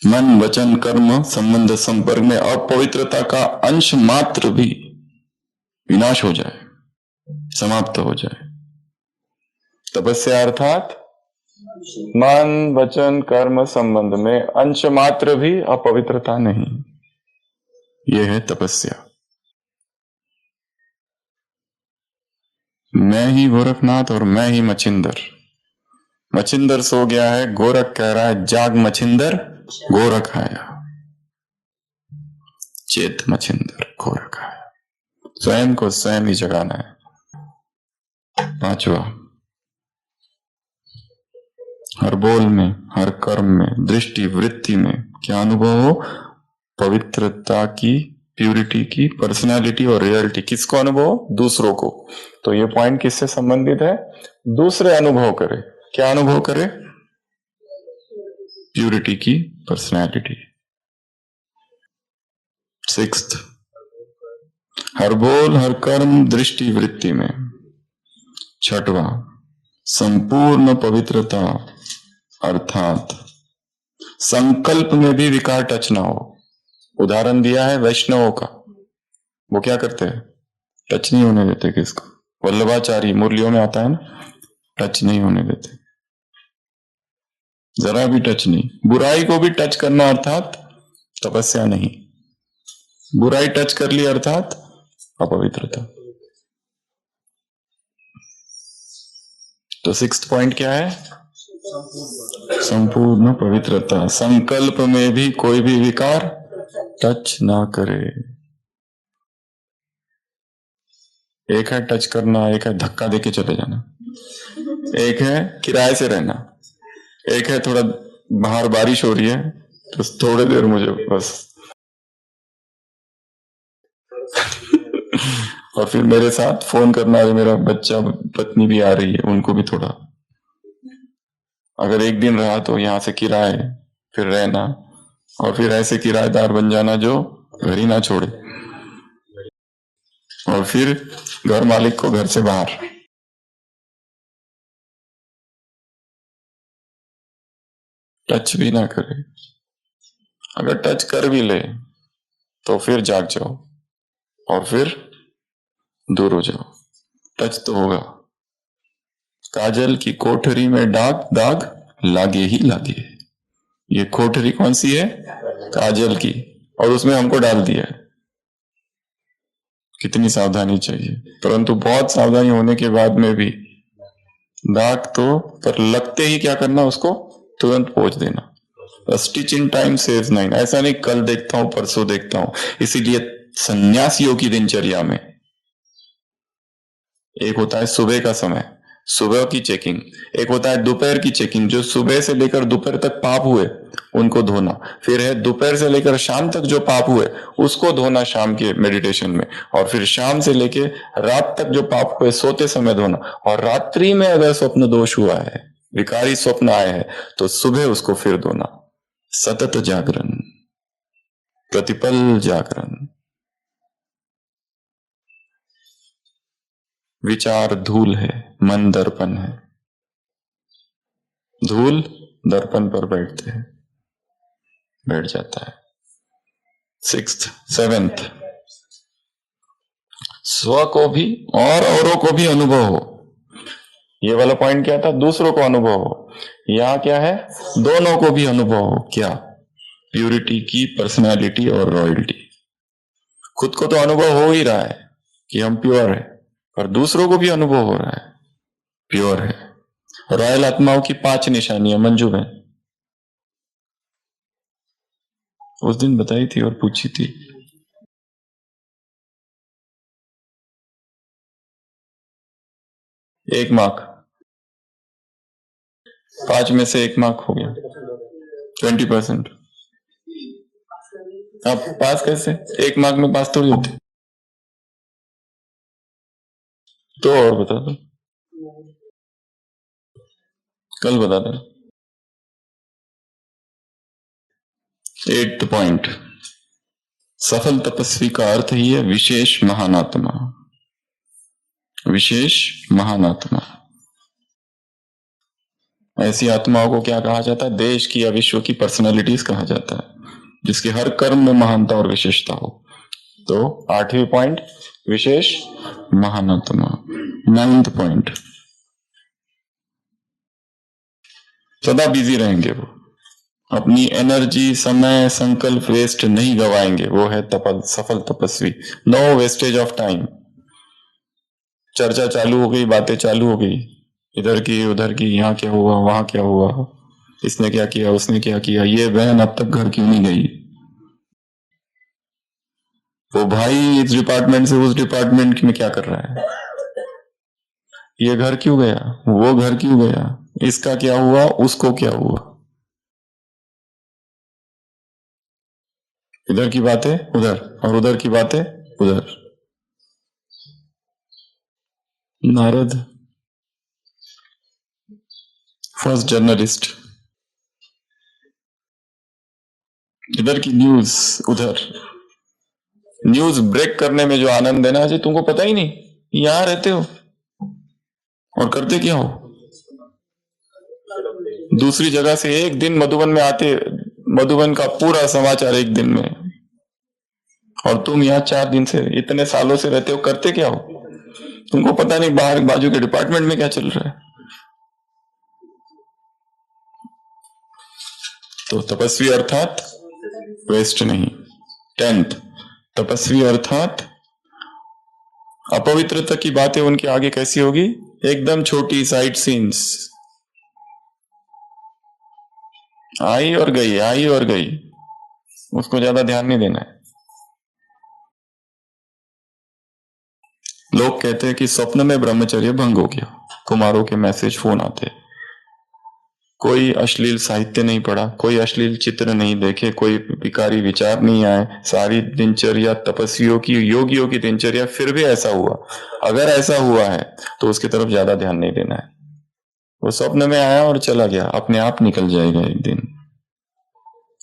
मन वचन कर्म संबंध संपर्क में अपवित्रता का अंश मात्र भी विनाश हो जाए, समाप्त हो जाए। तपस्या अर्थात मन वचन कर्म संबंध में अंश मात्र भी अपवित्रता नहीं, यह है तपस्या। मैं ही गोरखनाथ और मैं ही मच्छिंदर। मच्छिंदर सो गया है, गोरख कह रहा है जाग मच्छिंदर, गोरख आया। चेत मच्छिंदर, गोरख आया। स्वयं को स्वयं ही जगाना है। पांचवा, हर बोल में, हर कर्म में, दृष्टि वृत्ति में क्या अनुभव हो? पवित्रता की, प्यूरिटी की, पर्सनालिटी और रियलिटी। किसको अनुभव? दूसरों को। तो ये पॉइंट किससे संबंधित है? दूसरे अनुभव करे। क्या अनुभव करे? प्यूरिटी की, पर्सनालिटी। सिक्स्थ, हर बोल हर कर्म दृष्टि वृत्ति में। छठवां, संपूर्ण पवित्रता अर्थात संकल्प में भी विकार टच ना हो। उदाहरण दिया है वैष्णवों का, वो क्या करते हैं? टच नहीं होने देते किसको। वल्लभाचारी मुरलियों में आता है ना, टच नहीं होने देते, जरा भी टच नहीं। बुराई को भी टच करना अर्थात तपस्या नहीं। बुराई टच कर ली अर्थात अपवित्रता। तो सिक्स्थ पॉइंट क्या है? संपूर्ण पवित्रता। संकल्प में भी कोई भी विकार टच ना करे। एक है टच करना, एक है धक्का देके चले जाना, एक है किराए से रहना, एक है थोड़ा बाहर बारिश हो रही है तो थोड़ी देर मुझे बस और फिर मेरे साथ फोन करना है, मेरा बच्चा पत्नी भी आ रही है, उनको भी थोड़ा, अगर एक दिन रहा तो यहाँ से किराए, फिर रहना, और फिर ऐसे किराएदार बन जाना जो घर ही ना छोड़े, और फिर घर मालिक को घर से बाहर। टच भी ना करे। अगर टच कर भी ले तो फिर जाग जाओ और फिर दूर हो जाओ। टच तो होगा। काजल की कोठरी में दाग दाग लागे ही लागे। ये कोठरी कौन सी है? काजल की, और उसमें हमको डाल दिया है। कितनी सावधानी चाहिए, परंतु बहुत सावधानी होने के बाद में भी दाग तो, पर लगते ही क्या करना, उसको तुरंत पोंछ देना। Stitch in time saves 9। ऐसा नहीं कल देखता हूं परसों देखता हूं। इसीलिए सन्यासियों की दिनचर्या में एक होता है सुबह का समय, सुबह की चेकिंग, एक होता है दोपहर की चेकिंग, जो सुबह से लेकर दोपहर तक पाप हुए उनको धोना, फिर है दोपहर से लेकर शाम तक जो पाप हुए उसको धोना शाम के मेडिटेशन में, और फिर शाम से लेकर रात तक जो पाप हुए सोते समय धोना, और रात्रि में अगर स्वप्न दोष हुआ है, विकारी स्वप्न आए हैं, तो सुबह उसको फिर धोना। सतत जागरण, प्रतिपल जागरण। विचार धूल है, मन दर्पण है। धूल दर्पण पर बैठते हैं, बैठ जाता है। सिक्स्थ, सेवेंथ, स्व को भी और औरों को भी अनुभव हो। ये वाला पॉइंट क्या था? दूसरों को अनुभव हो। यहां क्या है? दोनों को भी अनुभव हो। क्या? प्यूरिटी की पर्सनालिटी और रॉयल्टी। खुद को तो अनुभव हो ही रहा है कि हम प्योर है, पर दूसरों को भी अनुभव हो रहा है प्योर है। रॉयल आत्माओं की 5 निशानियां मंजू में उस दिन बताई थी और पूछी थी। एक मार्क, 5 में से 1 मार्क हो गया, 20%। आप पास कैसे? 1 मार्क में पास थोड़ी होते। तो और बता दो, कल बता दो। 8th पॉइंट, सफल तपस्वी का अर्थ ही है विशेष महान आत्मा। विशेष महान आत्मा, ऐसी आत्माओं को क्या कहा जाता है? देश की या विश्व की पर्सनालिटीज कहा जाता है, जिसके हर कर्म में महानता और विशेषता हो। तो 8वीं पॉइंट, विशेष महान आत्मा। 9th पॉइंट, सदा बिजी रहेंगे वो, अपनी एनर्जी, समय, संकल्प वेस्ट नहीं गवाएंगे। वो है सफल तपस्वी। No wastage of time. चर्चा चालू हो गई, बातें चालू हो गई, इधर की उधर की, यहाँ क्या हुआ, वहां क्या हुआ, इसने क्या किया, उसने क्या किया, ये बहन अब तक घर क्यों नहीं गई, वो भाई इस डिपार्टमेंट से उस डिपार्टमेंट में क्या कर रहा है, ये घर क्यों गया, वो घर क्यों गया, इसका क्या हुआ, उसको क्या हुआ। इधर की बातें उधर और उधर की बातें उधर। नारद फर्स्ट जर्नलिस्ट, इधर की न्यूज उधर। न्यूज ब्रेक करने में जो आनंद है ना जी, तुमको पता ही नहीं, यहां रहते हो और करते क्या हो। दूसरी जगह से एक दिन मधुबन में आते, मधुबन का पूरा समाचार एक दिन में, और तुम यहाँ 4 दिन से, इतने सालों से रहते हो, करते क्या हो। तुमको पता नहीं बाहर बाजू के डिपार्टमेंट में क्या चल रहा है। तो तपस्वी अर्थात वेस्ट नहीं। 10th, तपस्वी अर्थात अपवित्रता की बातें उनके आगे कैसी होगी? एकदम छोटी साइड सीन्स, आई और गई, आई और गई, उसको ज्यादा ध्यान नहीं देना है। लोग कहते हैं कि स्वप्न में ब्रह्मचर्य भंग हो गया। कुमारों के मैसेज, फोन आते, कोई अश्लील साहित्य नहीं पढ़ा, कोई अश्लील चित्र नहीं देखे, कोई विकारी विचार नहीं आए, सारी दिनचर्या तपस्वियों की, योगियों की दिनचर्या, फिर भी ऐसा हुआ। अगर ऐसा हुआ है तो उसकी तरफ ज्यादा ध्यान नहीं देना है। वो स्वप्न में आया और चला गया, अपने आप निकल जाएगा एक दिन।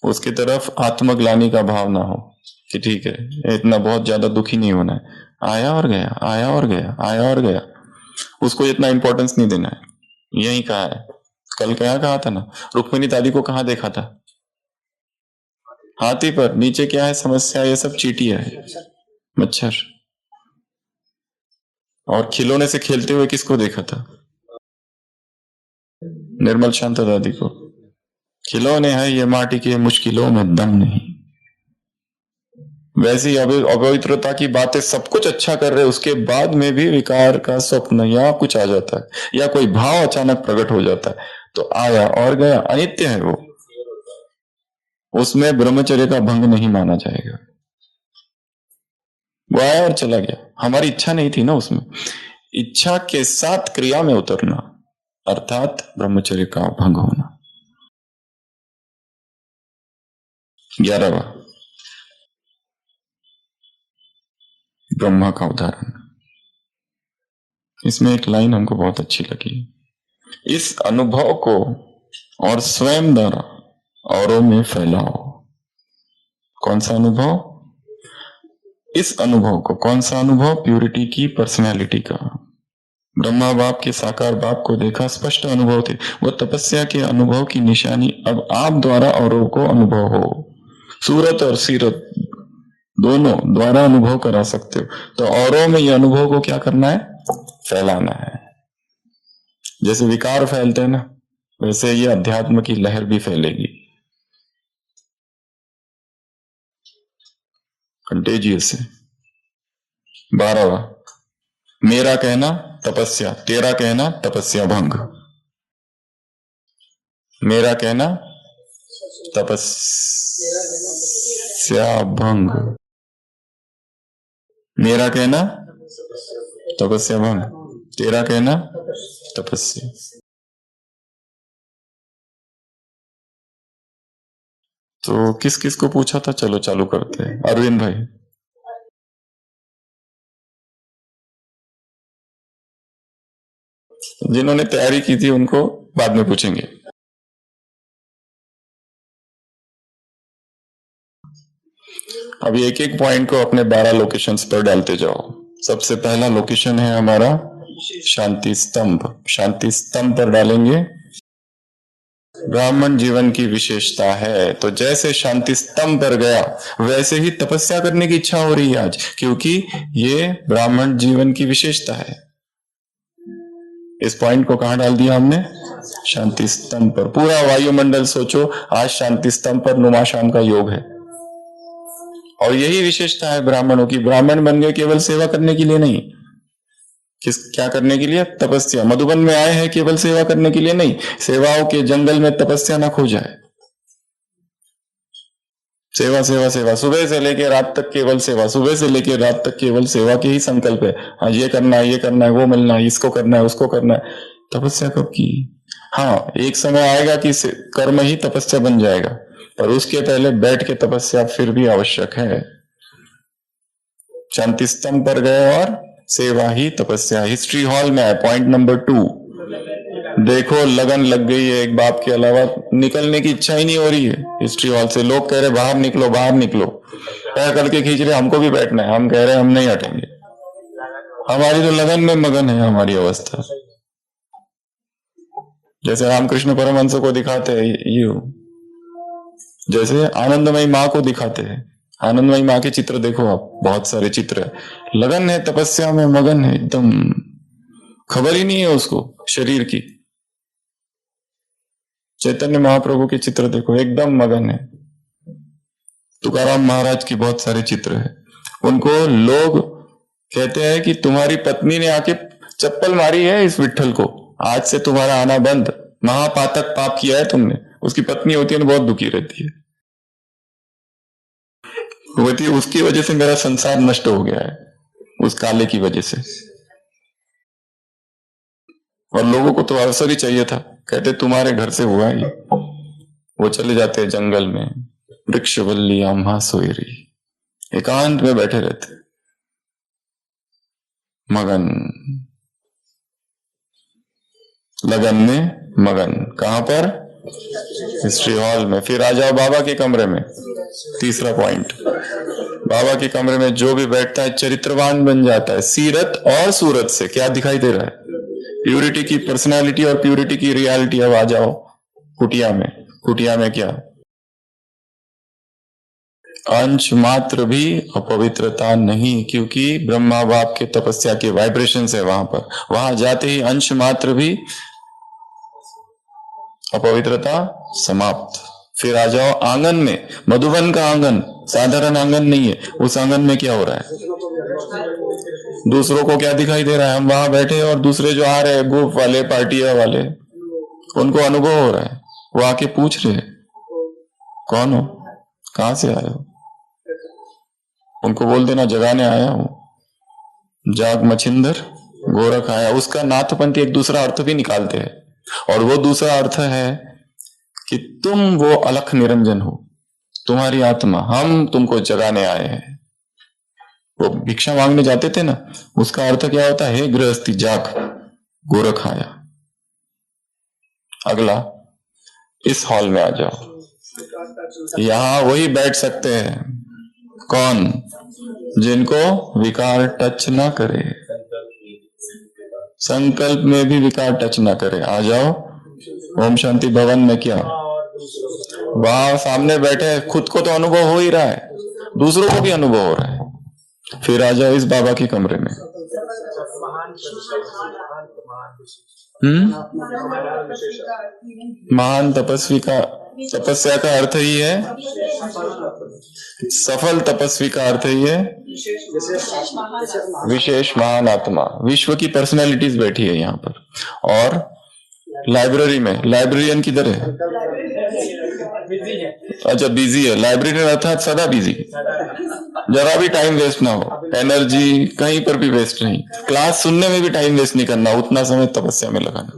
उसकी तरफ आत्मग्लानि का भाव ना हो कि ठीक है, इतना बहुत ज्यादा दुखी नहीं होना है, आया और गया, आया और गया, आया और गया, उसको इतना इंपॉर्टेंस नहीं देना है। यही कहा है, कल क्या कहा था ना, रुक्मिणी दादी को कहाँ देखा था? हाथी पर। नीचे क्या है समस्या? ये सब चींटियां है, मच्छर। और खिलौने से खेलते हुए किसको देखा था? निर्मल शांता दादी को। खिलौने हैं ये माटी के, मुश्किलों में दम नहीं। वैसी अपवित्रता की बातें, सब कुछ अच्छा कर रहे, उसके बाद में भी विकार का स्वप्न या कुछ आ जाता है, या कोई भाव अचानक प्रकट हो जाता है, तो आया और गया, अनित्य है वो, उसमें ब्रह्मचर्य का भंग नहीं माना जाएगा। वो आया और चला गया, हमारी इच्छा नहीं थी ना उसमें। इच्छा के साथ क्रिया में उतरना अर्थात ब्रह्मचर्य का भंग होना। 11वां, ब्रह्मा का उदाहरण। इसमें एक लाइन हमको बहुत अच्छी लगी, इस अनुभव को और स्वयं द्वारा औरों में फैलाओ। कौन सा अनुभव? इस अनुभव को, कौन सा अनुभव? प्यूरिटी की पर्सनैलिटी का। ब्रह्मा बाप के साकार बाप को देखा, स्पष्ट अनुभव थे, वो तपस्या के अनुभव की निशानी अब आप द्वारा औरों को अनुभव हो। सूरत और सीरत दोनों द्वारा अनुभव करा सकते हो। तो औरों में ये अनुभव को क्या करना है, फैलाना है। जैसे विकार फैलते हैं ना, वैसे ये अध्यात्म की लहर भी फैलेगी, कंटेजियस है। 12वां, मेरा कहना तपस्या, तेरा कहना तपस्या भंग। मेरा कहना तपस्या भंग, मेरा कहना तपस्या भंग, तेरा कहना तपस्या। तो किस किस को पूछा था, चलो चालू करते हैं। अरविंद भाई, जिन्होंने तैयारी की थी उनको बाद में पूछेंगे। अभी एक एक पॉइंट को अपने 12 लोकेशंस पर डालते जाओ। सबसे पहला लोकेशन है हमारा शांति स्तंभ। शांति स्तंभ पर डालेंगे ब्राह्मण जीवन की विशेषता है। तो जैसे शांति स्तंभ पर गया वैसे ही तपस्या करने की इच्छा हो रही है आज, क्योंकि ये ब्राह्मण जीवन की विशेषता है। इस पॉइंट को कहां डाल दिया हमने, शांति स्तंभ पर। पूरा वायुमंडल सोचो आज शांति स्तंभ पर नुमा शाम का योग है, और यही विशेषता है ब्राह्मणों की। ब्राह्मण बन गए केवल सेवा करने के लिए नहीं, क्या करने के लिए, तपस्या। मधुबन में आए हैं केवल सेवा करने के लिए नहीं, सेवाओं के जंगल में तपस्या ना खो जाए। सेवा सेवा सेवा, सुबह से लेकर रात तक केवल सेवा, सुबह से लेकर रात तक केवल सेवा के ही संकल्प है। हाँ ये करना है, ये करना है, वो मिलना है, इसको करना है, उसको करना है। तपस्या कब की? हाँ एक समय आएगा कि कर्म ही तपस्या बन जाएगा, पर उसके पहले बैठ के तपस्या फिर भी आवश्यक है। शांति स्तंभ पर गए और सेवा ही तपस्या। हिस्ट्री हॉल में है पॉइंट नंबर 2। देखो लगन लग गई है, एक बाप के अलावा निकलने की इच्छा ही नहीं हो रही है हिस्ट्री हॉल से। लोग कह रहे बाहर निकलो, बाहर निकलो, पैर करके खींच रहे हमको भी बैठना है। हम कह रहे हम नहीं हटेंगे, हमारी तो लगन में मगन है हमारी अवस्था। जैसे रामकृष्ण परमहंस को दिखाते हैं ये, जैसे आनंदमयी माँ को दिखाते हैं। आनंदमयी माँ के चित्र देखो आप, बहुत सारे चित्र है। लगन है, तपस्या में मगन है, एकदम खबर ही नहीं है उसको शरीर की। चैतन्य महाप्रभु के चित्र देखो, एकदम मगन है। तुकाराम महाराज के बहुत सारे चित्र है। उनको लोग कहते हैं कि तुम्हारी पत्नी ने आके चप्पल मारी है इस विट्ठल को, आज से तुम्हारा आना बंद, महापातक पाप किया है तुमने। उसकी पत्नी होती है तो बहुत दुखी रहती है, होती है उसकी वजह से मेरा संसार नष्ट हो गया है, उस काले की वजह से। और लोगों को तो अवसर ही चाहिए था, कहते तुम्हारे घर से हुआ ही। वो चले जाते हैं जंगल में, वृक्षवल्ली आम्हा सोयरी, एकांत में बैठे रहते मगन, लगन में मगन। कहां पर, हिस्ट्री हॉल में। फिर आ जाओ बाबा के कमरे में, तीसरा पॉइंट। बाबा के कमरे में जो भी बैठता है चरित्रवान बन जाता है। सीरत और सूरत से क्या दिखाई दे रहा है, प्यूरिटी की पर्सनालिटी और प्यूरिटी की रियलिटी। अब आ जाओ कुटिया में। कुटिया में क्या, अंश मात्र भी अपवित्रता नहीं, क्योंकि ब्रह्मा बाप के तपस्या के वाइब्रेशंस है वहां पर। वहां जाते ही अंश मात्र भी अपवित्रता समाप्त। फिर आ जाओ आंगन में, मधुबन का आंगन साधारण आंगन नहीं है। उस आंगन में क्या हो रहा है, दूसरों को क्या दिखाई दे रहा है, हम वहां बैठे और दूसरे जो आ रहे हैं ग्रुप वाले, पार्टियां वाले, उनको अनुभव हो रहा है। वो आके पूछ रहे कौन हो, कहां से आए हो। उनको बोल देना जगाने आया हूं, जाग मछिंदर गोरख आया। उसका नाथपंथी एक दूसरा अर्थ भी निकालते हैं, और वो दूसरा अर्थ है कि तुम वो अलख निरंजन हो, तुम्हारी आत्मा, हम तुमको जगाने आए हैं। वो भिक्षा मांगने जाते थे ना, उसका अर्थ क्या होता है, गृहस्थी जाग, गोरख आया। अगला इस हॉल में आ जाओ, यहां वही बैठ सकते हैं कौन, जिनको विकार टच ना करे, संकल्प में भी विकार टच ना करे। आ जाओ ओम शांति भवन में। क्या वहां सामने बैठे, खुद को तो अनुभव हो ही रहा है, दूसरों को भी अनुभव हो रहा है। फिर आ जाओ इस बाबा के कमरे में। महान तपस्वी का, तपस्या का अर्थ ही है, सफल तपस्वी का अर्थ ही है विशेष महान आत्मा। विश्व की पर्सनैलिटीज बैठी है यहाँ पर। और लाइब्रेरी में लाइब्रेरियन किधर है? अच्छा, बिजी है। लाइब्रेरियन अर्थात सदा बिजी, जरा भी टाइम वेस्ट ना हो, एनर्जी कहीं पर भी वेस्ट नहीं, क्लास सुनने में भी टाइम वेस्ट नहीं करना, उतना समय तपस्या में लगाना।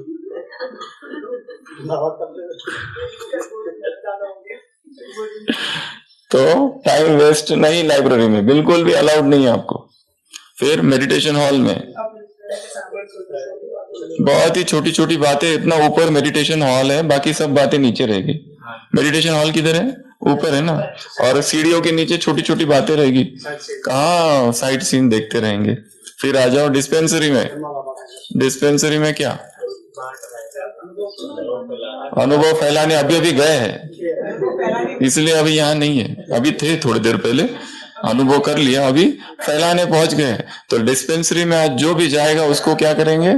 तो टाइम वेस्ट नहीं, लाइब्रेरी में बिल्कुल भी अलाउड नहीं है आपको। फिर मेडिटेशन हॉल में बहुत ही छोटी छोटी बातें, इतना ऊपर मेडिटेशन हॉल है, बाकी सब बातें नीचे रहेगी। मेडिटेशन हॉल किधर है? ऊपर है ना। और सीढ़ियों के नीचे छोटी छोटी बातें रहेगी, कहाँ साइट सीन देखते रहेंगे। फिर आ जाओ डिस्पेंसरी में। डिस्पेंसरी में क्या अनुभव फैलाने अभी अभी गए हैं, इसलिए अभी यहाँ नहीं है। अभी थे थोड़ी देर पहले, अनुभव कर लिया, अभी फैलाने पहुंच गए। तो डिस्पेंसरी में आज जो भी जाएगा उसको क्या करेंगे?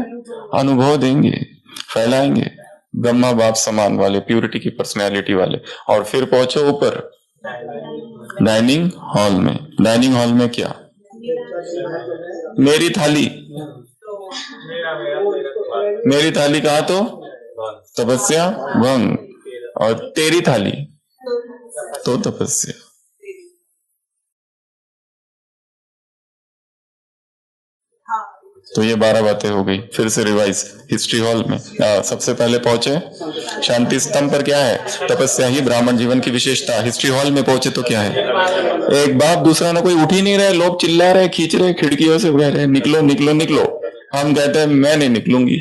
अनुभव देंगे, फैलाएंगे, ब्रह्मा बाप समान वाले, प्यूरिटी की पर्सनैलिटी वाले। और फिर पहुंचो ऊपर डाइनिंग हॉल में। डाइनिंग हॉल में क्या? मेरी थाली। मेरी थाली कहा तो तपस्या भंग, और तेरी थाली तो तपस्या। तो ये 12 बातें हो गई। फिर से रिवाइज। हिस्ट्री हॉल में सबसे पहले पहुंचे शांति स्तंभ पर, क्या है? तपस्या ही ब्राह्मण जीवन की विशेषता। हिस्ट्री हॉल में पहुंचे तो क्या है? एक बाप दूसरा ना, कोई उठ ही नहीं रहे, लोग चिल्ला रहे, खींच रहे, खिड़कियों से कह रहे निकलो निकलो निकलो। हम कहते हैं मैं नहीं निकलूंगी,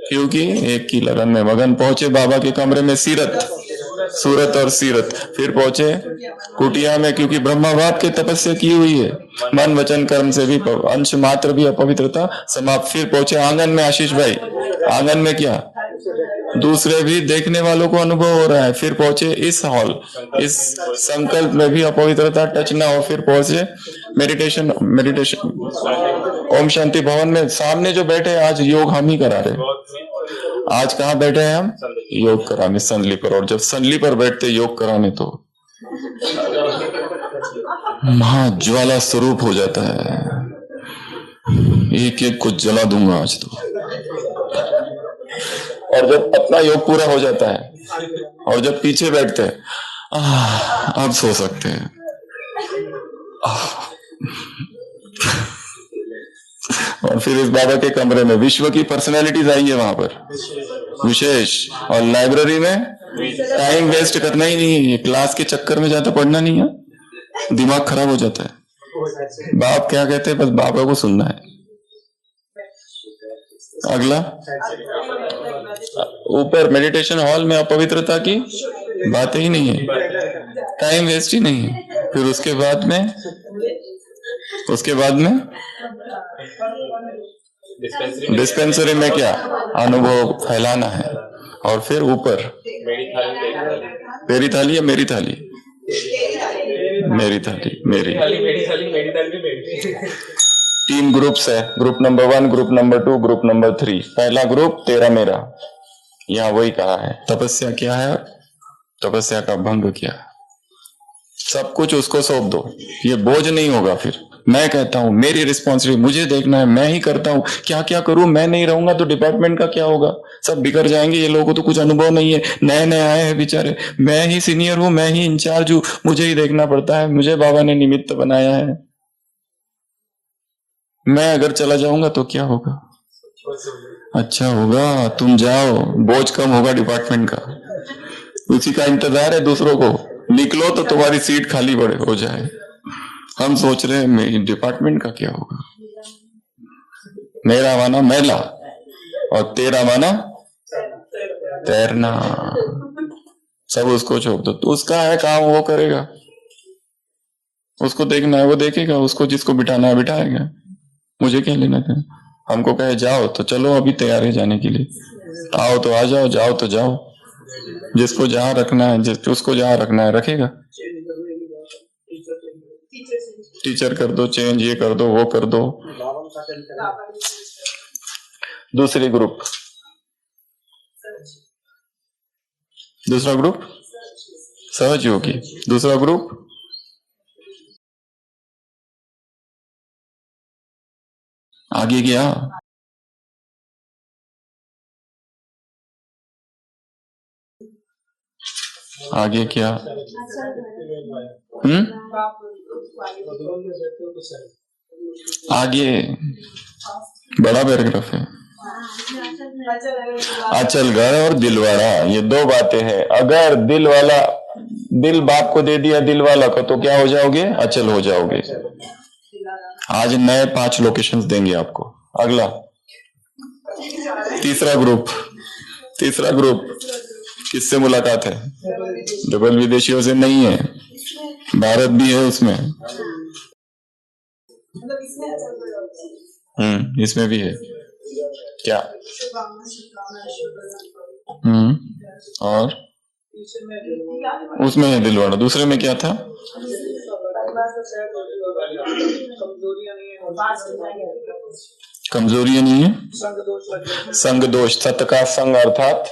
क्योंकि एक की लगन में मगन। पहुंचे बाबा के कमरे में, सीरत, सूरत और सीरत। फिर पहुंचे कुटिया में, क्योंकि ब्रह्मा बाप की तपस्या की हुई है, मन वचन कर्म से भी अंश मात्र भी अपवित्रता समाप्त। फिर पहुंचे आंगन में, आशीष भाई, आंगन में क्या? दूसरे भी देखने वालों को अनुभव हो रहा है। फिर पहुंचे इस हॉल, इस संकल्प में भी अपवित्रता टच ना हो। फिर पहुंचे मेडिटेशन ओम शांति भवन में। सामने जो बैठे आज योग हम ही करा रहे। आज कहाँ बैठे हैं हम? योग कराने संदली पर। और जब संदली पर बैठते योग कराने तो महाज्वाला स्वरूप हो जाता है, एक एक को जला दूंगा आज तो। और जब अपना योग पूरा हो जाता है और जब पीछे बैठते हैं, अब सो सकते हैं। और फिर इस बाबा के कमरे में विश्व की पर्सनैलिटीज आई है वहां पर विशेष। और लाइब्रेरी में टाइम वेस्ट करना ही नहीं है, क्लास के चक्कर में ज्यादा पढ़ना नहीं है, दिमाग खराब हो जाता है। बाप क्या कहते हैं, बस बाबा को सुनना है। अगला, ऊपर मेडिटेशन हॉल में अपवित्रता की बात ही नहीं है, टाइम वेस्ट ही नहीं है। फिर उसके बाद में डिस्पेंसरी में क्या? अनुभव फैलाना है। और फिर ऊपर तेरी थाली या मेरी थाली? मेरी थाली, मेरी। 3 ग्रुप्स है, group number 1, group number 2, group number 3। पहला ग्रुप तेरा मेरा, यहाँ वही कहा है। तपस्या क्या है? तपस्या का भंग क्या है? सब कुछ उसको सौंप दो, ये बोझ नहीं होगा। फिर मैं कहता हूं मेरी रिस्पॉन्सिबिलिटी, मुझे देखना है, मैं ही करता हूं, क्या क्या करूं। मैं नहीं रहूंगा तो डिपार्टमेंट का क्या होगा? सब बिखर जाएंगे। ये लोगों को तो कुछ अनुभव नहीं है, नए नए आए हैं बेचारे। मैं ही सीनियर हूं, मैं ही इंचार्ज हूं, मुझे ही देखना पड़ता है, मुझे बाबा ने निमित्त बनाया है। मैं अगर चला जाऊंगा तो क्या होगा? अच्छा होगा, तुम जाओ, बोझ कम होगा डिपार्टमेंट का। उसी का इंतजार है दूसरों को, निकलो तो तुम्हारी सीट खाली पड़े हो जाए। हम सोच रहे हैं डिपार्टमेंट का क्या होगा। मेरा माना मैला और तेरा माना तैरना, सब उसको छोड़ दो। तो उसका है काम, वो करेगा, उसको देखना है वो देखेगा, उसको जिसको बिठाना है बिठाएगा, मुझे क्या लेना था। हमको कहे जाओ तो चलो, अभी तैयार है जाने के लिए, आओ तो आ जाओ, जाओ तो जाओ। जिसको जहां रखना है, उसको जहां रखना है रखेगा। टीचर कर दो चेंज, ये कर दो, वो कर दो। दूसरी ग्रुप, दूसरा ग्रुप सहजयोगी। दूसरा ग्रुप आगे गया। आगे क्या? आगे बड़ा पैराग्राफ है। अचलगढ़ और दिलवाड़ा, ये दो बातें हैं। अगर दिल वाला, दिल बाप को दे दिया दिल वाला को, तो क्या हो जाओगे? अचल हो जाओगे। आज नए 5 लोकेशंस देंगे आपको। अगला तीसरा ग्रुप, तीसरा ग्रुप किससे मुलाकात है? डबल विदेशियों से नहीं है, भारत भी है उसमें। इसमें भी है क्या? और उसमें है दिलवाड़ा। दूसरे में क्या था? कमजोरियां नहीं है, संग दोष। सत का संग अर्थात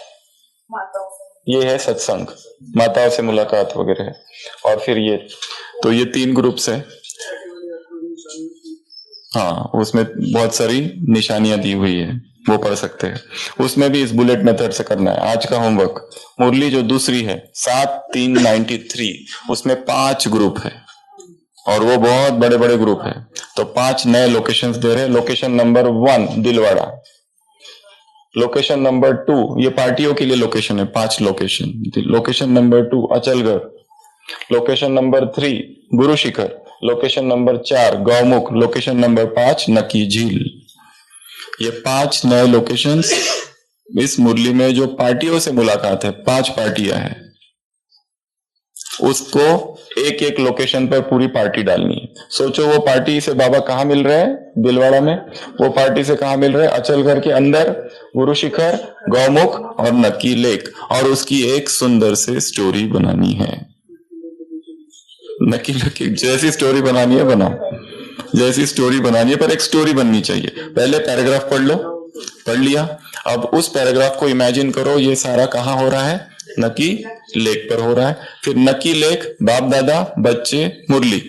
ये है सत्संग, माताओं से मुलाकात वगैरह है। और फिर ये, तो ये 3 ग्रुप्स है। हाँ, उसमें बहुत सारी निशानियां दी हुई है, वो पढ़ सकते हैं। उसमें भी इस बुलेट मेथड से करना है। आज का होमवर्क मुरली जो दूसरी है 7393, उसमें 5 ग्रुप है और वो बहुत बड़े बड़े ग्रुप है। तो 5 नए लोकेशंस दे रहे हैं। Location number 1 Dilwara, location number 2 ये पार्टियों के लिए लोकेशन है, 5 location. Location number 2 Achalgarh, location number 3 Guru Shikhar, location number 4 Gaumukh, location number 5 Nakki झील। ये 5 नए लोकेशंस इस मुरली में जो पार्टियों से मुलाकात है, 5 पार्टियां हैं, उसको एक एक लोकेशन पर पूरी पार्टी डालनी है। सोचो वो पार्टी से बाबा कहाँ मिल रहे हैं? दिलवाड़ा में। वो पार्टी से कहाँ मिल रहे हैं? अचलगढ़ के अंदर, गुरु शिखर, गौमुख और नक्की लेक। और उसकी एक सुंदर से स्टोरी बनानी है। नक्की लेक जैसी स्टोरी बनानी है बनाओ, जैसी स्टोरी बनानी है, पर एक स्टोरी बननी चाहिए। पहले पैराग्राफ पढ़ लो, पढ़ लिया। अब उस पैराग्राफ को इमेजिन करो, ये सारा कहाँ हो रहा है? नकी लेक पर हो रहा है। फिर नकी लेक, बाप दादा, बच्चे, मुरली,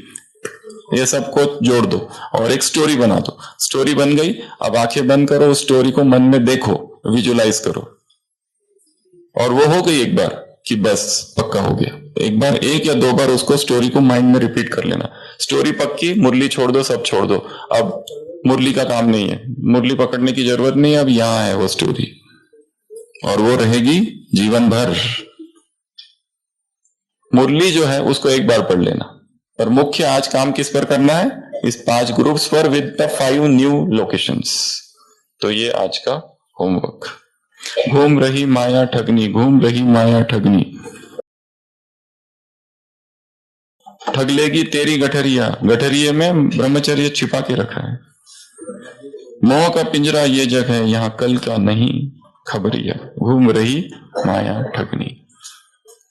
ये सबको जोड़ दो और एक स्टोरी बना दो। स्टोरी बन गई। अब आंखें बंद करो, उस स्टोरी को मन में देखो, विजुलाइज करो। और वो हो गई एक बार कि बस पक्का हो गया। एक बार, 1 या 2 बार उसको स्टोरी को माइंड में रिपीट कर लेना। स्टोरी पक्की, मुरली छोड़ दो, सब छोड़ दो। अब मुरली का काम नहीं है, मुरली पकड़ने की जरूरत नहीं है। अब यहां है वो स्टोरी और वो रहेगी जीवन भर। मुरली जो है उसको एक बार पढ़ लेना, पर मुख्य आज काम किस पर करना है? इस 5 ग्रुप्स पर विद द 5 न्यू लोकेशंस। तो ये आज का होमवर्क। घूम रही माया ठगनी, घूम रही माया ठगनी, ठग लेगी तेरी गठरिया। गठरिये में ब्रह्मचर्य छिपा के रखा है। मोह का पिंजरा ये जग है, यहां कल का नहीं खबरिया। घूम रही माया ठगनी।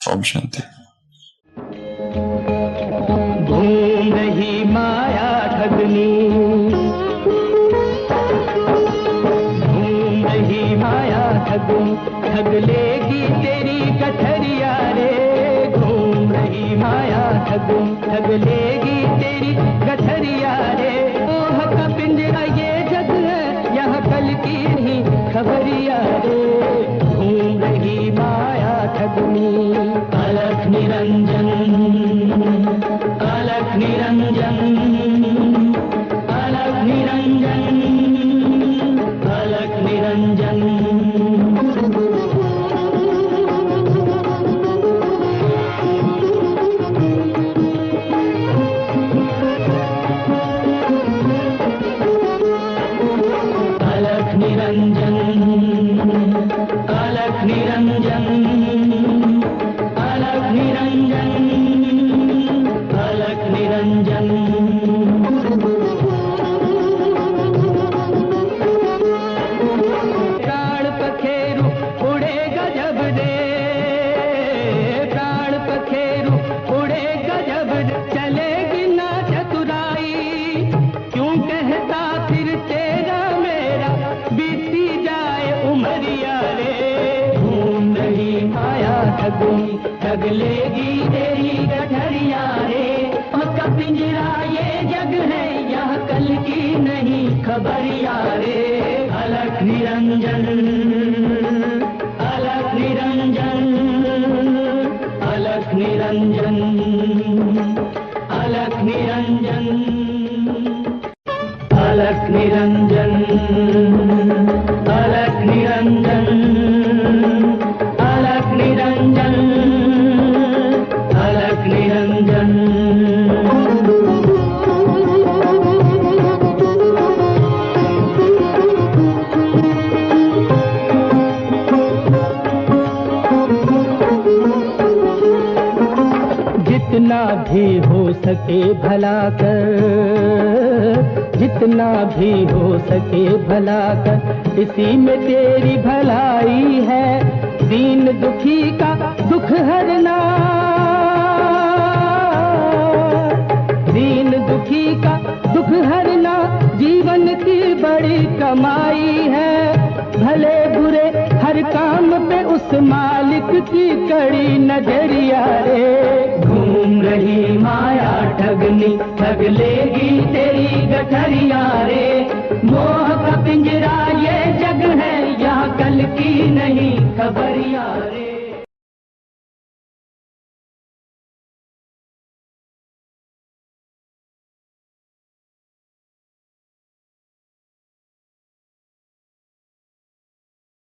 ओम शांति। घूम रही माया ठगनी, घूम रही माया ठगनी, ठग लेगी तेरी गठरिया रे। घूम रही माया ठगनी, ठग लेगी तेरी गठरिया रे। मोह का पिंजरा ये जग है, यहाँ कल की नहीं खबरिया रे। घूम रही माया ठगनी। अलख निरंजन, अलख निरंजन, अलख निरंजन, अलख निरंजन। अलख निरंजन, अलख निरंजन, अलख निरंजन, अलख निरंजन। प्राण पखेरु उड़ेगा जब दे, प्राण पखेरु उड़ेगा जब दे, चलेगी ना चतुराई ठगनी ठग लेगी तेरी गठरिया रे। उसका पिंजरा ये जग है यह कल की नहीं खबरिया रे। अलख निरंजन अलख निरंजन अलख निरंजन अलख निरंजन अलख निरंजन अलख निरंजन अलख निरंजन अलख निरंजन। जितना भी हो सके भला कर, जितना भी हो सके भला कर, इसी में तेरी भलाई है। दीन दुखी का दुख हरना, दीन दुखी का दुख हरना जीवन की बड़ी कमाई है। भले बुरे हर काम पे उस मालिक की कड़ी नजरिया रे। घूम रही माया ठगनी ठग लेगी तेरी गठरिया रे। मोह का पिंजरा ये जग है यहाँ कल की नहीं खबरिया रे।